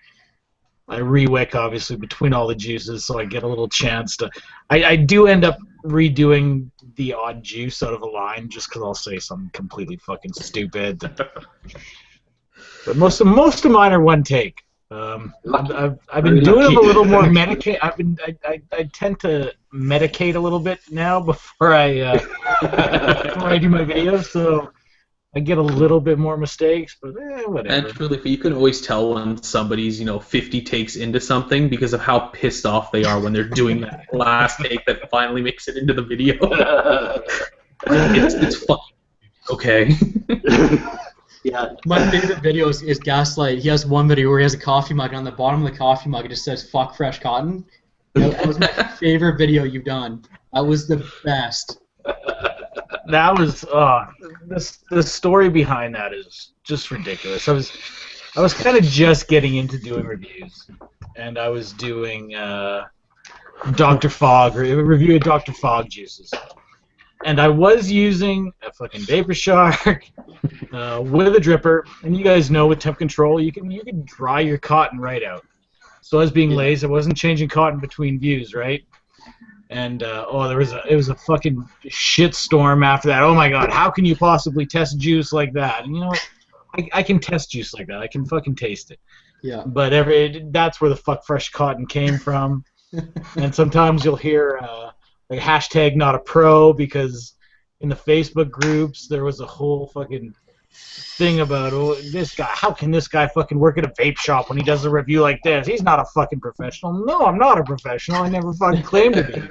I re-wick obviously between all the juices, so I get a little chance to. I do end up redoing the odd juice out of a line just because I'll say something completely fucking stupid. But most of mine are one take. I've been doing a little more medicate. I tend to medicate a little bit now before I do my videos, so I get a little bit more mistakes, but whatever. And truly, you can always tell when somebody's 50 takes into something because of how pissed off they are when they're doing that last take that finally makes it into the video. It's fucking okay. Yeah. My favorite video is Gaslight. He has one video where he has a coffee mug, and on the bottom of the coffee mug it just says "fuck fresh cotton." That was my favorite video you've done. That was the best. That was the story behind that is just ridiculous. I was kind of just getting into doing reviews, and I was doing Dr. Fog review of Dr. Fog juices, and I was using a fucking Vapor Shark with a dripper, and you guys know with temp control you can dry your cotton right out. So I was being lazy. I wasn't changing cotton between views, right? And it was a fucking shitstorm after that. Oh my god, how can you possibly test juice like that? And you know what? I can test juice like that. I can fucking taste it. Yeah. But that's where the fuck fresh cotton came from. And sometimes you'll hear like hashtag not a pro because in the Facebook groups there was a whole fucking thing about this guy. How can this guy fucking work at a vape shop when he does a review like this? He's not a fucking professional. No, I'm not a professional. I never fucking claimed to be.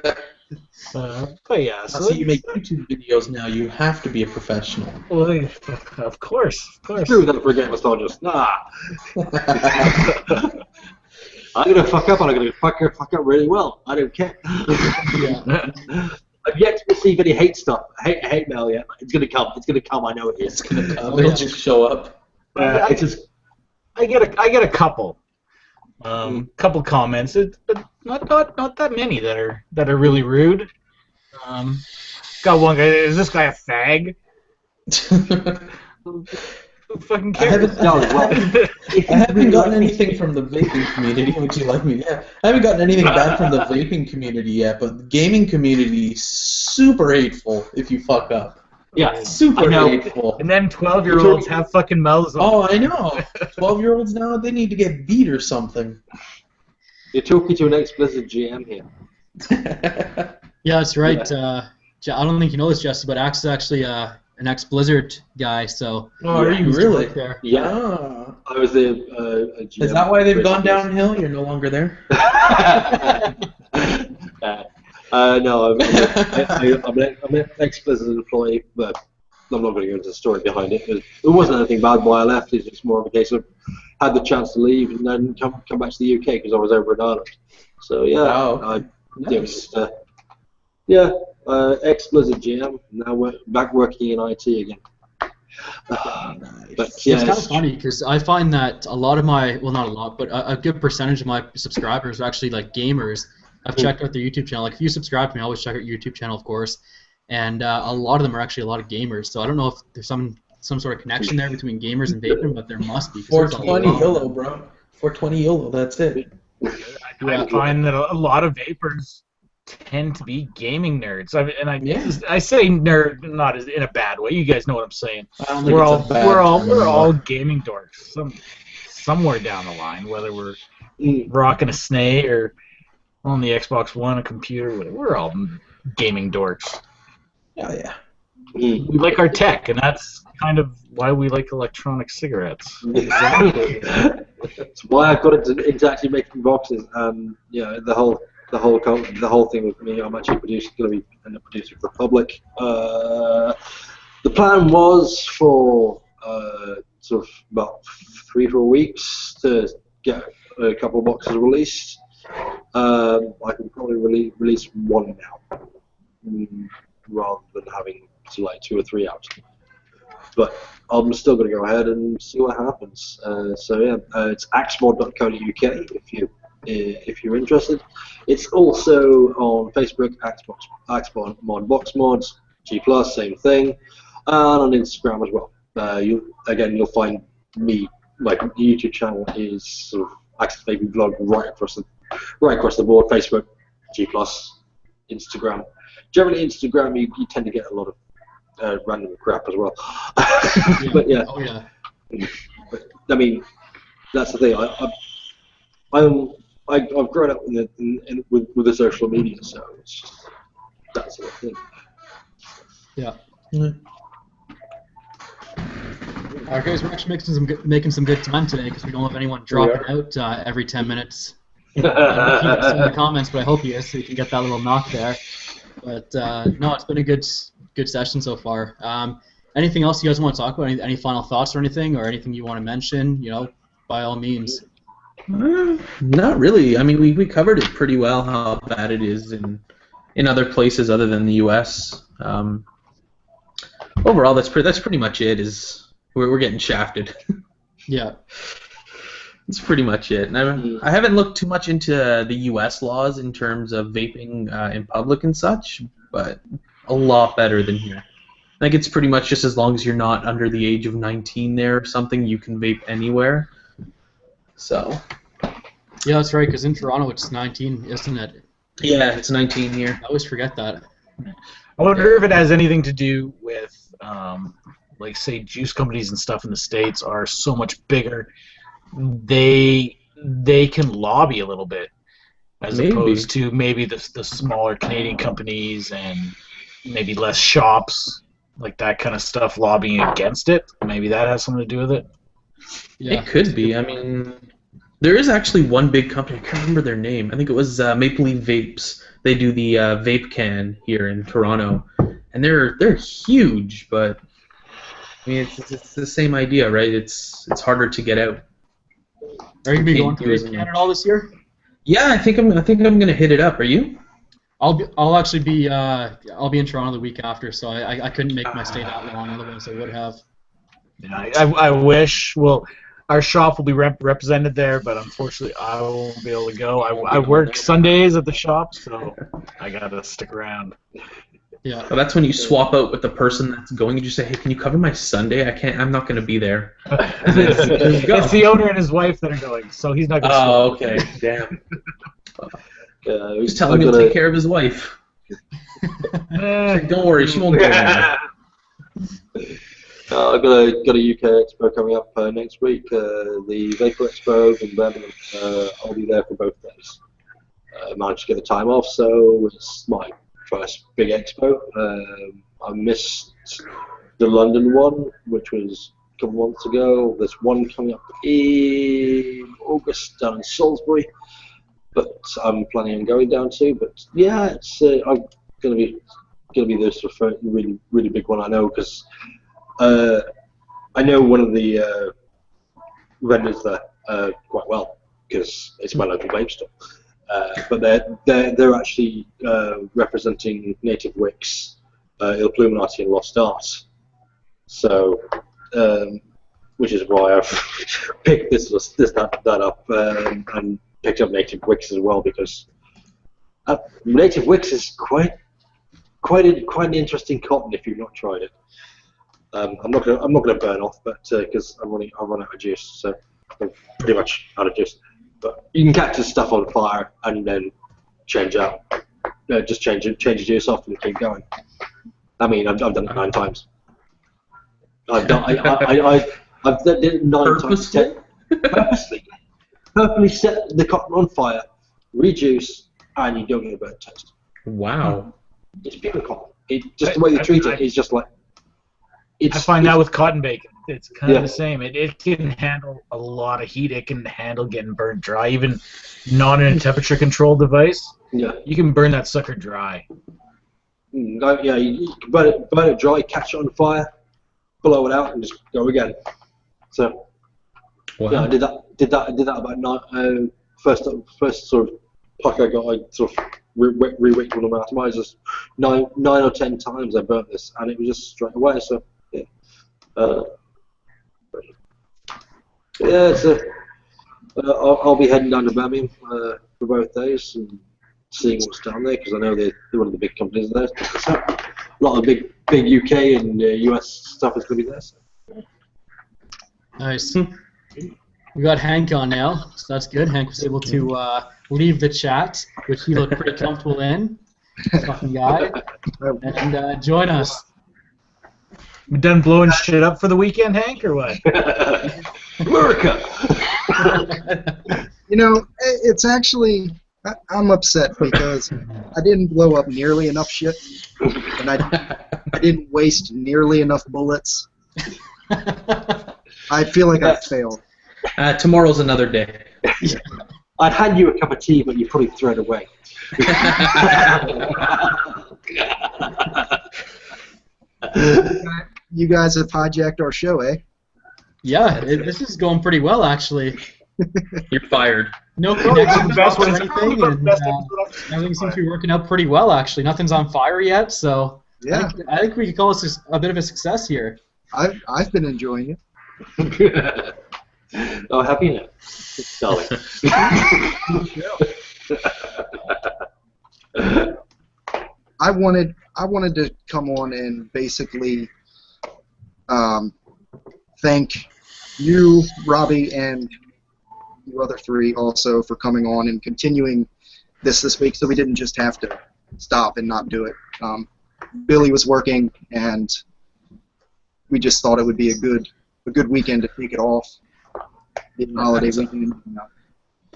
But yeah, So you make YouTube videos now. You have to be a professional. Well, of course. Screw that for game nostalgia. Nah. I'm gonna fuck up, and I'm gonna fuck up really well. I don't care. Yeah. I've yet to receive any hate hate mail yet. It's gonna come. It's gonna come. I know it is. It's gonna come. It'll just show up. It's just. I get a couple. Couple comments, but not that many that are really rude. Got one guy. Is this guy a fag? Who fucking cares? I haven't gotten anything from the vaping community. Would you like me? Yeah, I haven't gotten anything bad from the vaping community yet, but the gaming community super hateful if you fuck up. Yeah, super hateful. And then 12-year-olds have fucking mouths on. Oh, I know. 12-year-olds now, they need to get beat or something. You're talking to an ex-Blizzard GM here. Yeah, that's right. I don't think you know this, Jesse, but Axe is actually an ex-Blizzard guy, so... Oh, are you really? There. Yeah. Ah. I was a GM. Is that why they've gone downhill? You're no longer there? No, I'm an ex-Blizzard employee, but I'm not going to go into the story behind it. It wasn't anything bad why I left. It's just more of a case of had the chance to leave and then come back to the UK because I was over in Ireland. So yeah, wow. Nice. Ex-Blizzard GM. Now we're back working in IT again. Nice. But yeah, it's kind of funny because I find that a lot of my, well, not a lot, but a good percentage of my subscribers are actually like gamers. I've checked out their YouTube channel. Like if you subscribe to me, I always check out your YouTube channel, of course. And a lot of them are actually a lot of gamers. So I don't know if there's some sort of connection there between gamers and vaping, but there must be. 420 YOLO, bro. 420 YOLO. That's it. I find that a lot of vapors tend to be gaming nerds. I say nerd not in a bad way. You guys know what I'm saying. We're all gaming dorks. Somewhere down the line, whether we're rocking a Snake or on the Xbox One, a computer, whatever, we're all gaming dorks. Oh yeah. We like our tech, and that's kind of why we like electronic cigarettes. Exactly. That's why I've got into actually making boxes. Yeah, the whole thing with me, I'm actually going to be a producer for Republic. The plan was for sort of about 3-4 weeks to get a couple of boxes released. I can probably release one now, rather than having to like 2 or 3 out. But I'm still going to go ahead and see what happens. So yeah, it's axmod.co.uk if you're interested. It's also on Facebook, Axmod Box Mods, G+, same thing, and on Instagram as well. You'll find me. My YouTube channel is sort of Axis Baby Vlog right across the board. Facebook, G+, Instagram. Generally, Instagram you tend to get a lot of random crap as well. Yeah. But yeah. Oh yeah. But, I mean, that's the thing. I've grown up with the social media, so it's just that sort of thing. Yeah. Alright guys, we're actually making some good time today because we don't have anyone dropping out every 10 minutes. I don't know if you can see in the comments, but I hope he is, so you can get that little knock there. But no, it's been a good session so far. Anything else you guys want to talk about? Any final thoughts or anything, or anything you want to mention? You know, by all means. Not really. I mean, we covered it pretty well how bad it is in other places other than the U.S. Overall, that's pretty much it. We're getting shafted. Yeah. That's pretty much it. And I haven't looked too much into the U.S. laws in terms of vaping in public and such, but a lot better than here. I think it's pretty much just as long as you're not under the age of 19 there or something, you can vape anywhere. So. Yeah, that's right, because in Toronto it's 19, isn't it? Yeah, it's 19 here. I always forget that. I wonder if it has anything to do with, like, say, juice companies and stuff in the States are so much bigger. They can lobby a little bit, as opposed to maybe the smaller Canadian companies and maybe less shops. like that kind of stuff lobbying against it. Maybe that has something to do with it. Yeah. It could be. I mean, there is actually one big company. I can't remember their name. I think it was Maple Leaf Vapes. They do the vape can here in Toronto, and they're huge. But I mean, it's the same idea, right? It's harder to get out. Are you gonna be Can't going to do as Vape much. Canada all this year? Yeah, I think I'm gonna hit it up. Are you? I'll actually be I'll be in Toronto the week after, so I couldn't make my stay that long. Otherwise, I would have. Yeah, I wish. Well, our shop will be represented there, but unfortunately, I won't be able to go. I work Sundays at the shop, so I gotta stick around. Yeah. Well, that's when you swap out with the person that's going and you say, "Hey, can you cover my Sunday? I'm not gonna be there." It's the owner and his wife that are going, so he's not gonna. Oh, okay. Damn. He's telling him to take care of his wife. Don't worry, she won't go anywhere. I've got a UK Expo coming up next week. The Vapor Expo in Birmingham. I'll be there for both days. Managed to get the time off, so it's my first big expo. I missed the London one, which was a couple months ago. There's one coming up in August down in Salisbury, but I'm planning on going down to. But yeah, it's I'm gonna be this really really big one. I know because I know one of the vendors there quite well because it's my local vape store. But they're actually representing Native Wicks, Illuminati, and Lost Art. So, which is why I've picked that up and picked up Native Wicks as well, because Native Wicks is quite an interesting cotton if you've not tried it. I'm not gonna burn off, but because I run out of juice, so I'm pretty much out of juice. But you can catch the stuff on fire and then change out, just change the juice off and keep going. I mean, I've done it 9 times. I've done it 9 times. Purposely set the cotton on fire, reduce, and you don't get a burnt taste. Wow. It's pure cotton. Just the way they treat it is just like. I find that with cotton bacon, it's kind of the same. It can handle a lot of heat. It can handle getting burnt dry, even not in a temperature-controlled device. Yeah. You can burn that sucker dry. Yeah, you can burn it dry, catch it on fire, blow it out, and just go again. So, wow. Yeah, I did that about first sort of puck I got. I sort of reworked one of my atomizers 9 or 10 times. I burnt this, and it was just straight away. So. Yeah, I'll be heading down to Birmingham for both days and seeing what's down there, because I know they're one of the big companies there. So a lot of big UK and US stuff is going to be there. So. Nice. We got Hank on now, so that's good. Hank was able to leave the chat, which he looked pretty comfortable in. Fucking guy, and join us. You done blowing shit up for the weekend, Hank, or what? America! You know, it's actually, I'm upset because I didn't blow up nearly enough shit, and I didn't waste nearly enough bullets. I feel like I failed. Tomorrow's another day. I'd hand you a cup of tea, but you probably throw it away. You guys have hijacked our show, eh? Yeah, this is going pretty well, actually. You're fired. No connection Best or one. anything, and everything seems to be working out pretty well, actually. Nothing's on fire yet, so Yeah, I think we could call this a bit of a success here. I've been enjoying it. Oh, happy now, darling. I wanted to come on and basically thank you, Robbie, and you other 3 also for coming on and continuing this week, so we didn't just have to stop and not do it. Billy was working, and we just thought it would be a good weekend to take it off. The holiday weekend.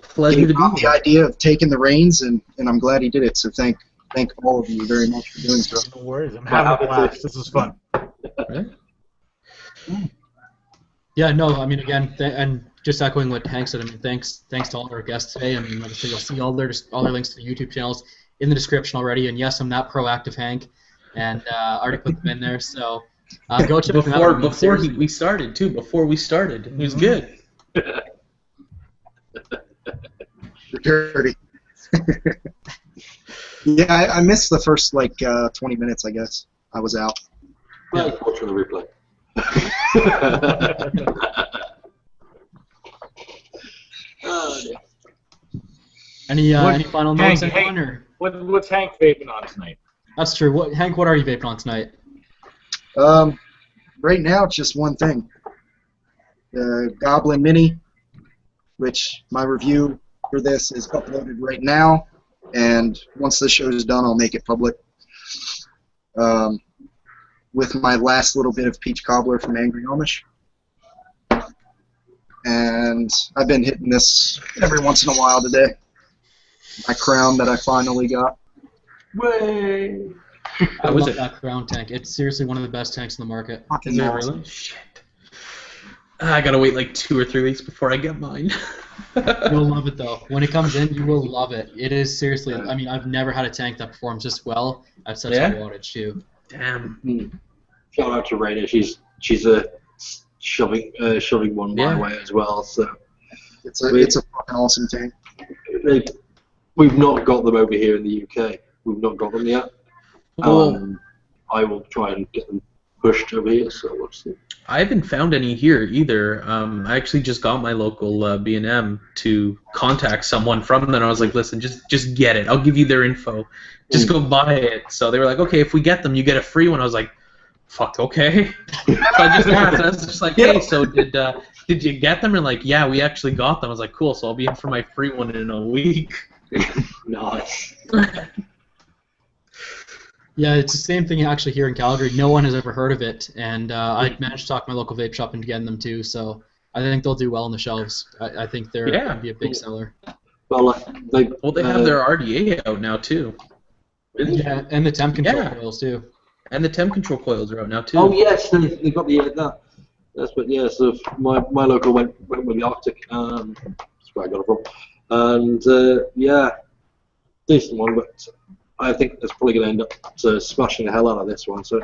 Pleasure to be The idea of taking the reins, and I'm glad he did it. So thank all of you very much for doing so. No worries. I'm having a blast. This is fun. Right? Yeah, no, I mean, again, and just echoing what Hank said, I mean, thanks to all of our guests today. I mean, like I said, you'll see all their links to the YouTube channels in the description already. And yes, I'm that proactive, Hank, and already put them in there. So go check them out. I mean, Before we started too. Before we started, it was good. Dirty. Yeah, I missed the first 20 minutes. I guess I was out. Well, watching the replay. Oh, dear. Any final notes, Hank, anyone? Or? What's Hank vaping on tonight? That's true. Hank, what are you vaping on tonight? Right now it's just one thing. The Goblin Mini, which my review for this is uploaded right now, and once the show is done, I'll make it public. With my last little bit of peach cobbler from Angry Amish. And I've been hitting this every once in a while today. My crown that I finally got. Way. I love that crown tank. It's seriously one of the best tanks in the market. Fucking Is it awesome. really? Shit. I gotta wait like 2 or 3 weeks before I get mine. You'll love it though. When it comes in, you will love it. It is seriously. I mean, I've never had a tank that performs this well at such Yeah? high wattage too. Damn. Shout out to Raina. She's shoving one my Yeah. way as well. So It's a fucking awesome tank. we've not got them over here in the UK. We've not got them yet. Well, I will try and get them pushed over here. So we'll see. I haven't found any here either. I actually just got my local B&M to contact someone from them, and I was like, listen, just get it. I'll give you their info. Just go buy it. So they were like, okay, if we get them, you get a free one. I was like, fuck, okay. So I just asked. I was just like, hey, so did you get them? And like, yeah, we actually got them. I was like, cool. So I'll be in for my free one in a week. Nice. Yeah, it's the same thing actually here in Calgary. No one has ever heard of it, and I managed to talk my local vape shop into getting them too. So I think they'll do well on the shelves. I think they're going to be a big seller. Well, they have their RDA out now too. Yeah, and the temp control coils too. And the temp control coils are out now too. Oh yes, they got that. That's what. Yeah, so my local went with the Arctic. That's where I got it from. And yeah, decent one, but I think it's probably going to end up smashing the hell out of this one. So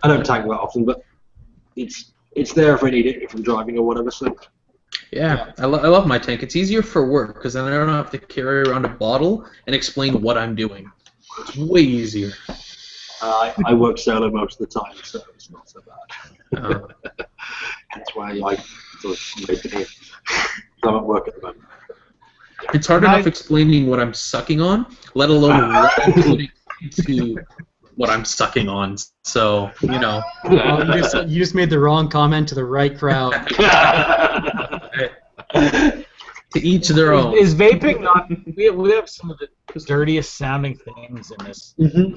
I don't tank that often, but it's there if I need it, if I'm driving or whatever. So yeah. I love my tank. It's easier for work because then I don't have to carry around a bottle and explain what I'm doing. It's way easier. I work solo most of the time, so it's not so bad. That's why I sort of make it here. I'm at work at the moment. It's hard enough explaining what I'm sucking on, let alone putting into what I'm sucking on. So, you know. You just made the wrong comment to the right crowd. To each their own. Is vaping not? We have some of the dirtiest sounding things in this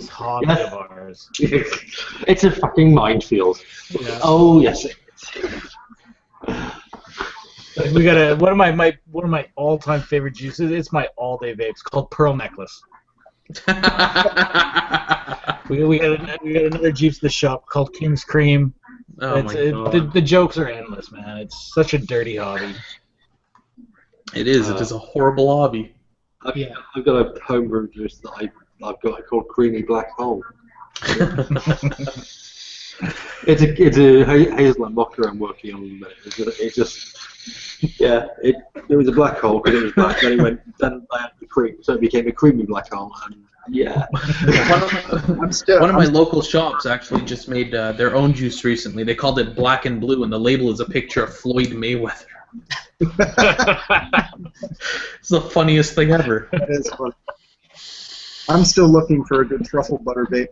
hobby of ours. It's a fucking minefield. Yeah. Oh yes. It is. We got one of my all-time favorite juices. It's my all-day vape. It's called Pearl Necklace. we got another juice in the shop called King's Cream. Oh my God. The jokes are endless, man. It's such a dirty hobby. It is. It is a horrible hobby. I've got a homebrew juice that I've got called Creamy Black Hole. It's a hazelnut mocha I'm working on, but it just it was a black hole because it was black. Then I had the cream, so it became a creamy black hole. And one of my local shops actually just made their own juice recently. They called it Black and Blue, and the label is a picture of Floyd Mayweather. It's the funniest thing ever. That is funny. I'm still looking for a good truffle butter vape.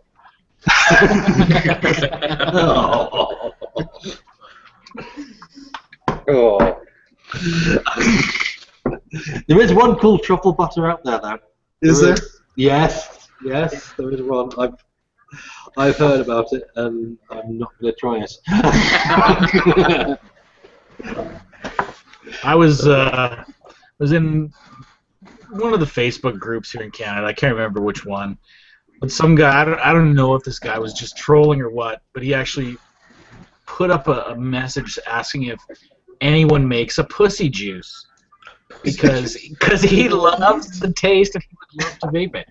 Oh. There is one cool truffle butter out there, though. Is there? Yes, there is one. I've heard about it, and I'm not going to try it. I was in one of the Facebook groups here in Canada. I can't remember which one, But some guy, I don't know if this guy was just trolling or what, but he actually put up a message asking if anyone makes a pussy juice because he loves the taste and he would love to vape it.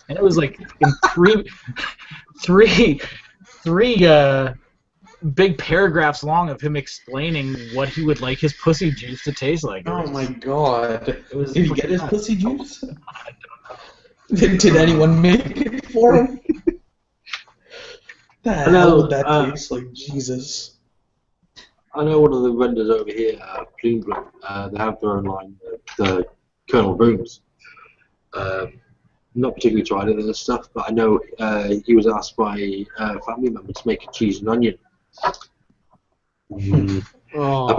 And it was like in three big paragraphs long of him explaining what he would like his pussy juice to taste like. Oh my god. It was Did he get his pussy juice? Did anyone make it for him? The hell would that taste like? Jesus. I know one of the vendors over here, Plume Blue, they have their own line, the Colonel Booms. Not particularly tried any of this stuff, but I know he was asked by a family member to make a cheese and onion. Oh.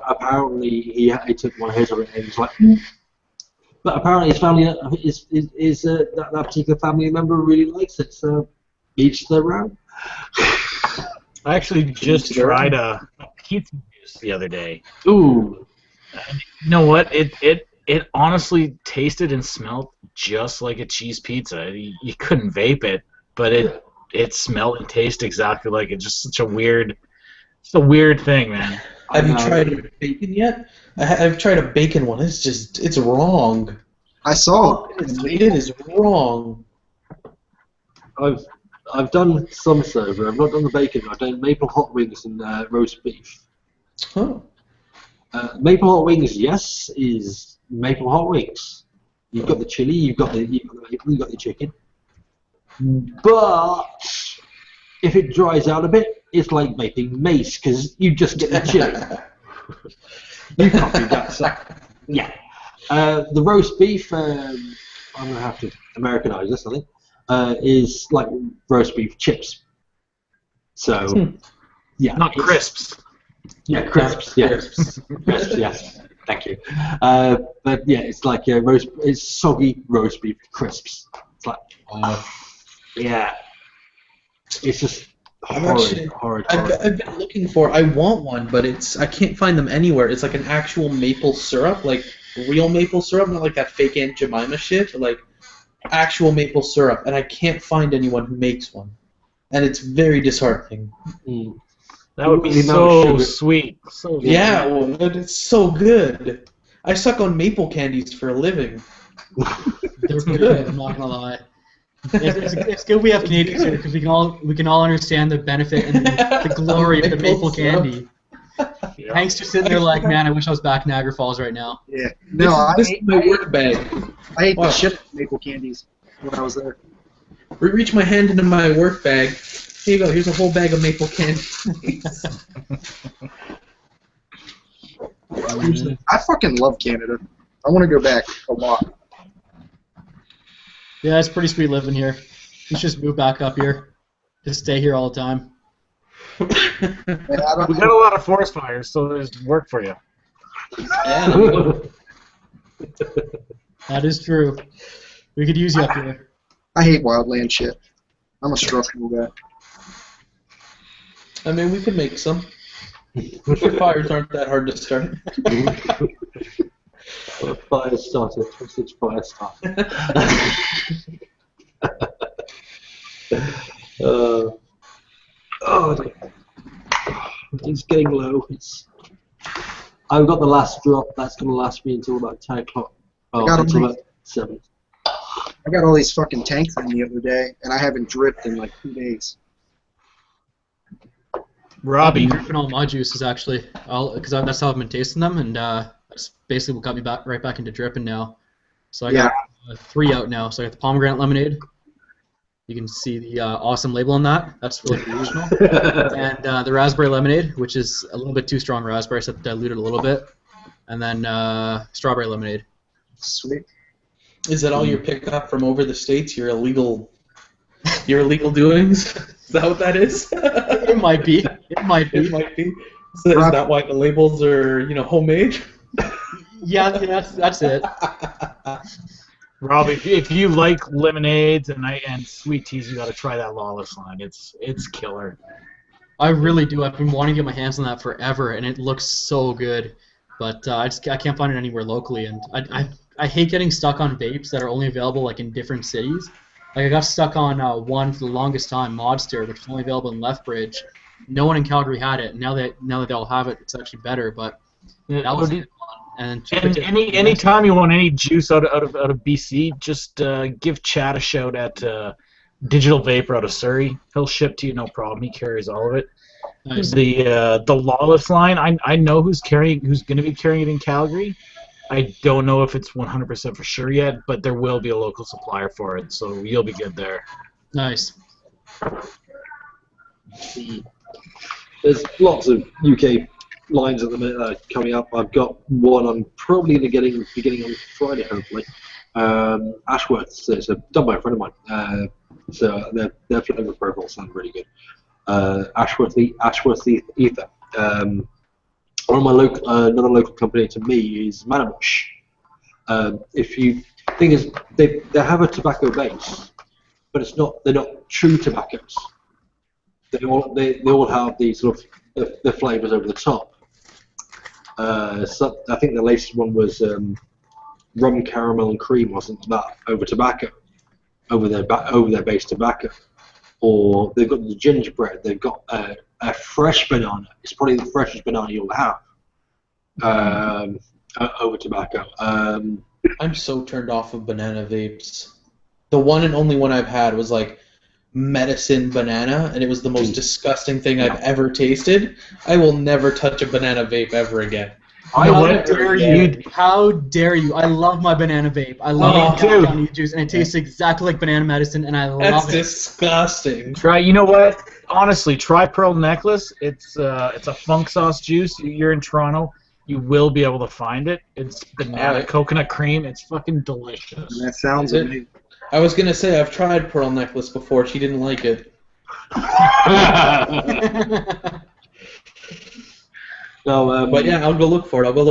Apparently, he took one hit of it and he was like, but apparently his family that particular family member really likes it, so each their own. I actually just tried a pizza juice the other day. Ooh. And you know what? It honestly tasted and smelled just like a cheese pizza. You couldn't vape it, but it smelled and tasted exactly like it. Just such a weird, it's a weird thing, man. Have you tried a bacon yet? I've tried a bacon one. It's wrong. I saw It is wrong. I've done some so, but I've not done the bacon. I've done maple hot wings and roast beef. Huh. Maple hot wings, yes, is maple hot wings. You've got the chili, you've got the maple, you've got the chicken. But if it dries out a bit, it's like making mace because you just get the chili. You can't do that. So, yeah. The roast beef, I'm gonna have to Americanize this, I think. Is like roast beef chips. So, yeah. Not crisps. Yeah, crisps. Yeah, crisps. Yes. Thank you. But yeah, it's like it's soggy roast beef crisps. It's like, yeah, it's just horrid. I've been looking for. I want one, but I can't find them anywhere. It's like an actual maple syrup, like real maple syrup, not like that fake Aunt Jemima shit, but like actual maple syrup, and I can't find anyone who makes one, and it's very disheartening. That would be so sweet. So good. Yeah, well, it's so good. I suck on maple candies for a living. They're good. I'm not gonna lie. It's good we have Canadians here because we can all understand the benefit and the glory of the maple candy. Yeah. Hank's just sitting there like, man, I wish I was back in Niagara Falls right now. Yeah. This is my work bag. I ate Wow. the shit out of maple candies when I was there. Reach my hand into my work bag. Here you go. Here's a whole bag of maple candy. I fucking love Canada. I want to go back a lot. Yeah, it's pretty sweet living here. You should just move back up here. Just stay here all the time. And I don't, We got a lot of forest fires, so there's work for you. Yeah. That is true. We could use you up here. I hate wildland shit. I'm a structural guy. I mean, we could make some. The fires aren't that hard to start. Fire starter, twisted fire starter. It's getting low. I've got the last drop. That's going to last me until about 10 o'clock. Oh, got until them. about 7. I got all these fucking tanks in the other day, and I haven't dripped in like 2 days. Robbie, Dripping all my juices actually, because that's how I've been tasting them, and that's basically what got me right back into dripping now. So I got 3 out now. So I got the pomegranate lemonade. You can see the awesome label on that. That's really original. And the raspberry lemonade, which is a little bit too strong raspberry, so I diluted a little bit. And then strawberry lemonade. Sweet. Is that all you pick up from over the states? Your illegal doings? Is that what that is? It might be. It might be. It might be. So is that why the labels are, homemade? Yeah, that's it. Robbie, if you like lemonades and sweet teas, you got to try that Lawless line. It's killer. I really do. I've been wanting to get my hands on that forever, and it looks so good. But I can't find it anywhere locally, and I hate getting stuck on vapes that are only available like in different cities. Like I got stuck on one for the longest time, Modster, which is only available in Lethbridge. No one in Calgary had it. Now that they all have it, it's actually better. But that was fun. And any time you want any juice out of BC, just give Chad a shout at Digital Vapor out of Surrey. He'll ship to you, no problem. He carries all of it. Nice. The Lawless line, I know who's going to be carrying it in Calgary. I don't know if it's 100% for sure yet, but there will be a local supplier for it, so you'll be good there. Nice. There's lots of UK lines at the minute coming up. I've got one I'm probably going to beginning on Friday, hopefully. Ashworth, so it's done by a friend of mine. So their flavor profile sounds really good. Ashworth Ether. One of my another local company to me is Manabush. Thing is, they have a tobacco base, but they're not true tobaccos. They all have these sort of the flavors over the top. So I think the latest one was rum, caramel, and cream, wasn't that, over tobacco, over their base tobacco. Or they've got the gingerbread. They've got a fresh banana. It's probably the freshest banana you'll have over tobacco. I'm so turned off of banana vapes. The one and only one I've had was like medicine banana, and it was the most disgusting thing I've ever tasted. I will never touch a banana vape ever again. How dare you? How dare you? I love my banana vape. I love it juice, and it tastes exactly like banana medicine, and I love it. That's disgusting. You know what? Honestly, try Pearl Necklace. It's a funk sauce juice. You're in Toronto, you will be able to find it. It's banana coconut cream. It's fucking delicious. That sounds amazing. I was gonna say I've tried Pearl Necklace before. She didn't like it. No, but yeah, I'll go look for it. One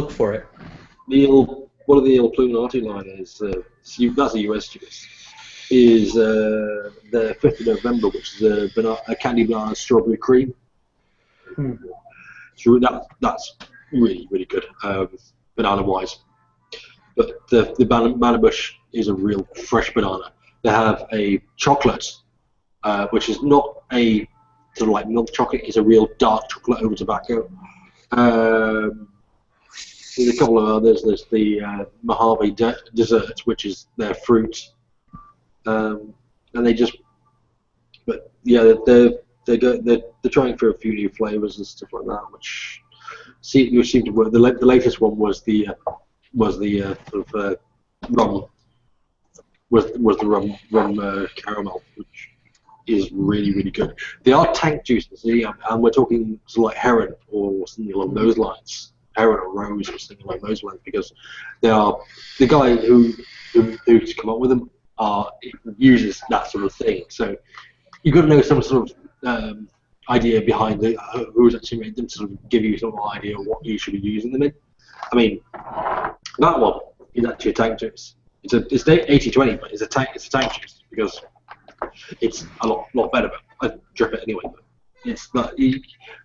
of the Il Pluminati line is that's a US juice. Is the 5th of November, which is a candy banana strawberry cream. So that's really really good, banana wise. But the Manabush is a real fresh banana. They have a chocolate, which is not a sort of like milk chocolate. It's a real dark chocolate over tobacco. There's a couple of others. There's the Mojave dessert, which is their fruit, and they just. But yeah, they're trying for a few new flavors and stuff like that, which seem to work. The latest one was the sort of rum. Was the rum caramel, which is really really good. They are tank juices, and we're talking sort of like heron or something along those lines, heron or rose or something along those lines, because they are the guy who's come up with them uses that sort of thing. So you've got to know some sort of idea behind who's actually made them, to sort of give you some idea of what you should be using them in. I mean, that one is actually a tank juice. It's 80-20, but it's a tank juice because it's a lot better. But I drip it anyway. But it's not.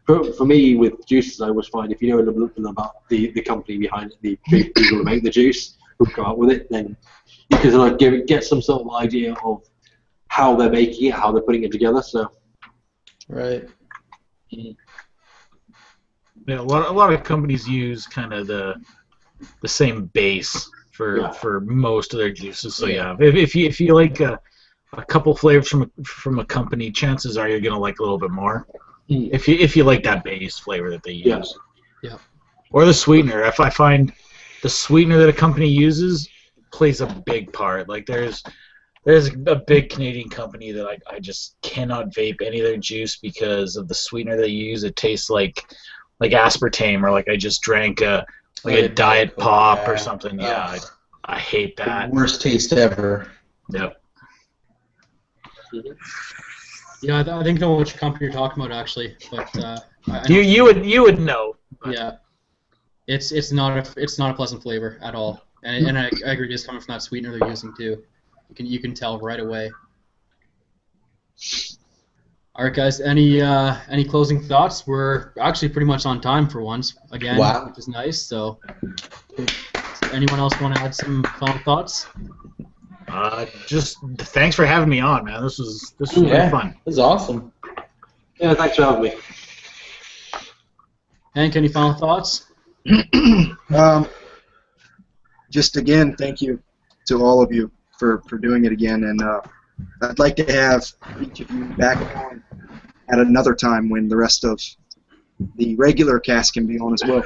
For me, with juices, I always find if you know a little bit about the company behind it, the people who make the juice, who come up with it, then you can sort of get some sort of idea of how they're making it, how they're putting it together. So, right. Yeah, a lot of companies use kind of the same base for most of their juices. So yeah, if you like a couple flavors from a company, chances are you're gonna like a little bit more. If you like that base flavor that they use. Yeah. Or the sweetener. If I find the sweetener that a company uses plays a big part. Like there's a big Canadian company that I just cannot vape any of their juice because of the sweetener they use. It tastes like aspartame, or like I just drank a diet pop or something. Yeah, I hate that. The worst taste ever. Yep. Yeah, I think I know which company you're talking about actually, but you would know. But. Yeah, it's not a pleasant flavor at all, and I agree, just coming from that sweetener they're using too. You can tell right away. All right, guys. Any closing thoughts? We're actually pretty much on time for once again, which is nice. So, anyone else want to add some final thoughts? Just thanks for having me on, man. This was really fun. This is awesome. Yeah, thanks for having me. Hank, any final thoughts? Just again, thank you to all of you for doing it again, and I'd like to have each of you back on at another time when the rest of the regular cast can be on as well.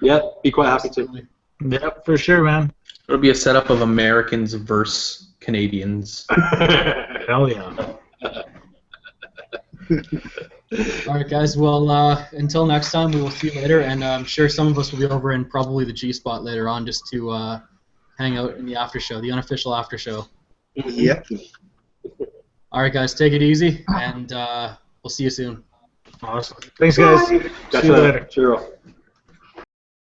Yeah, be quite happy to. Yep, for sure, man. It'll be a setup of Americans versus Canadians. Hell yeah. All right, guys. Well, until next time, we will see you later, and I'm sure some of us will be over in probably the G spot later on, just to hang out in the after show, the unofficial after show. Yep. All right, guys. Take it easy, and we'll see you soon. Awesome. Thanks, guys. Catch See you later. Cheers.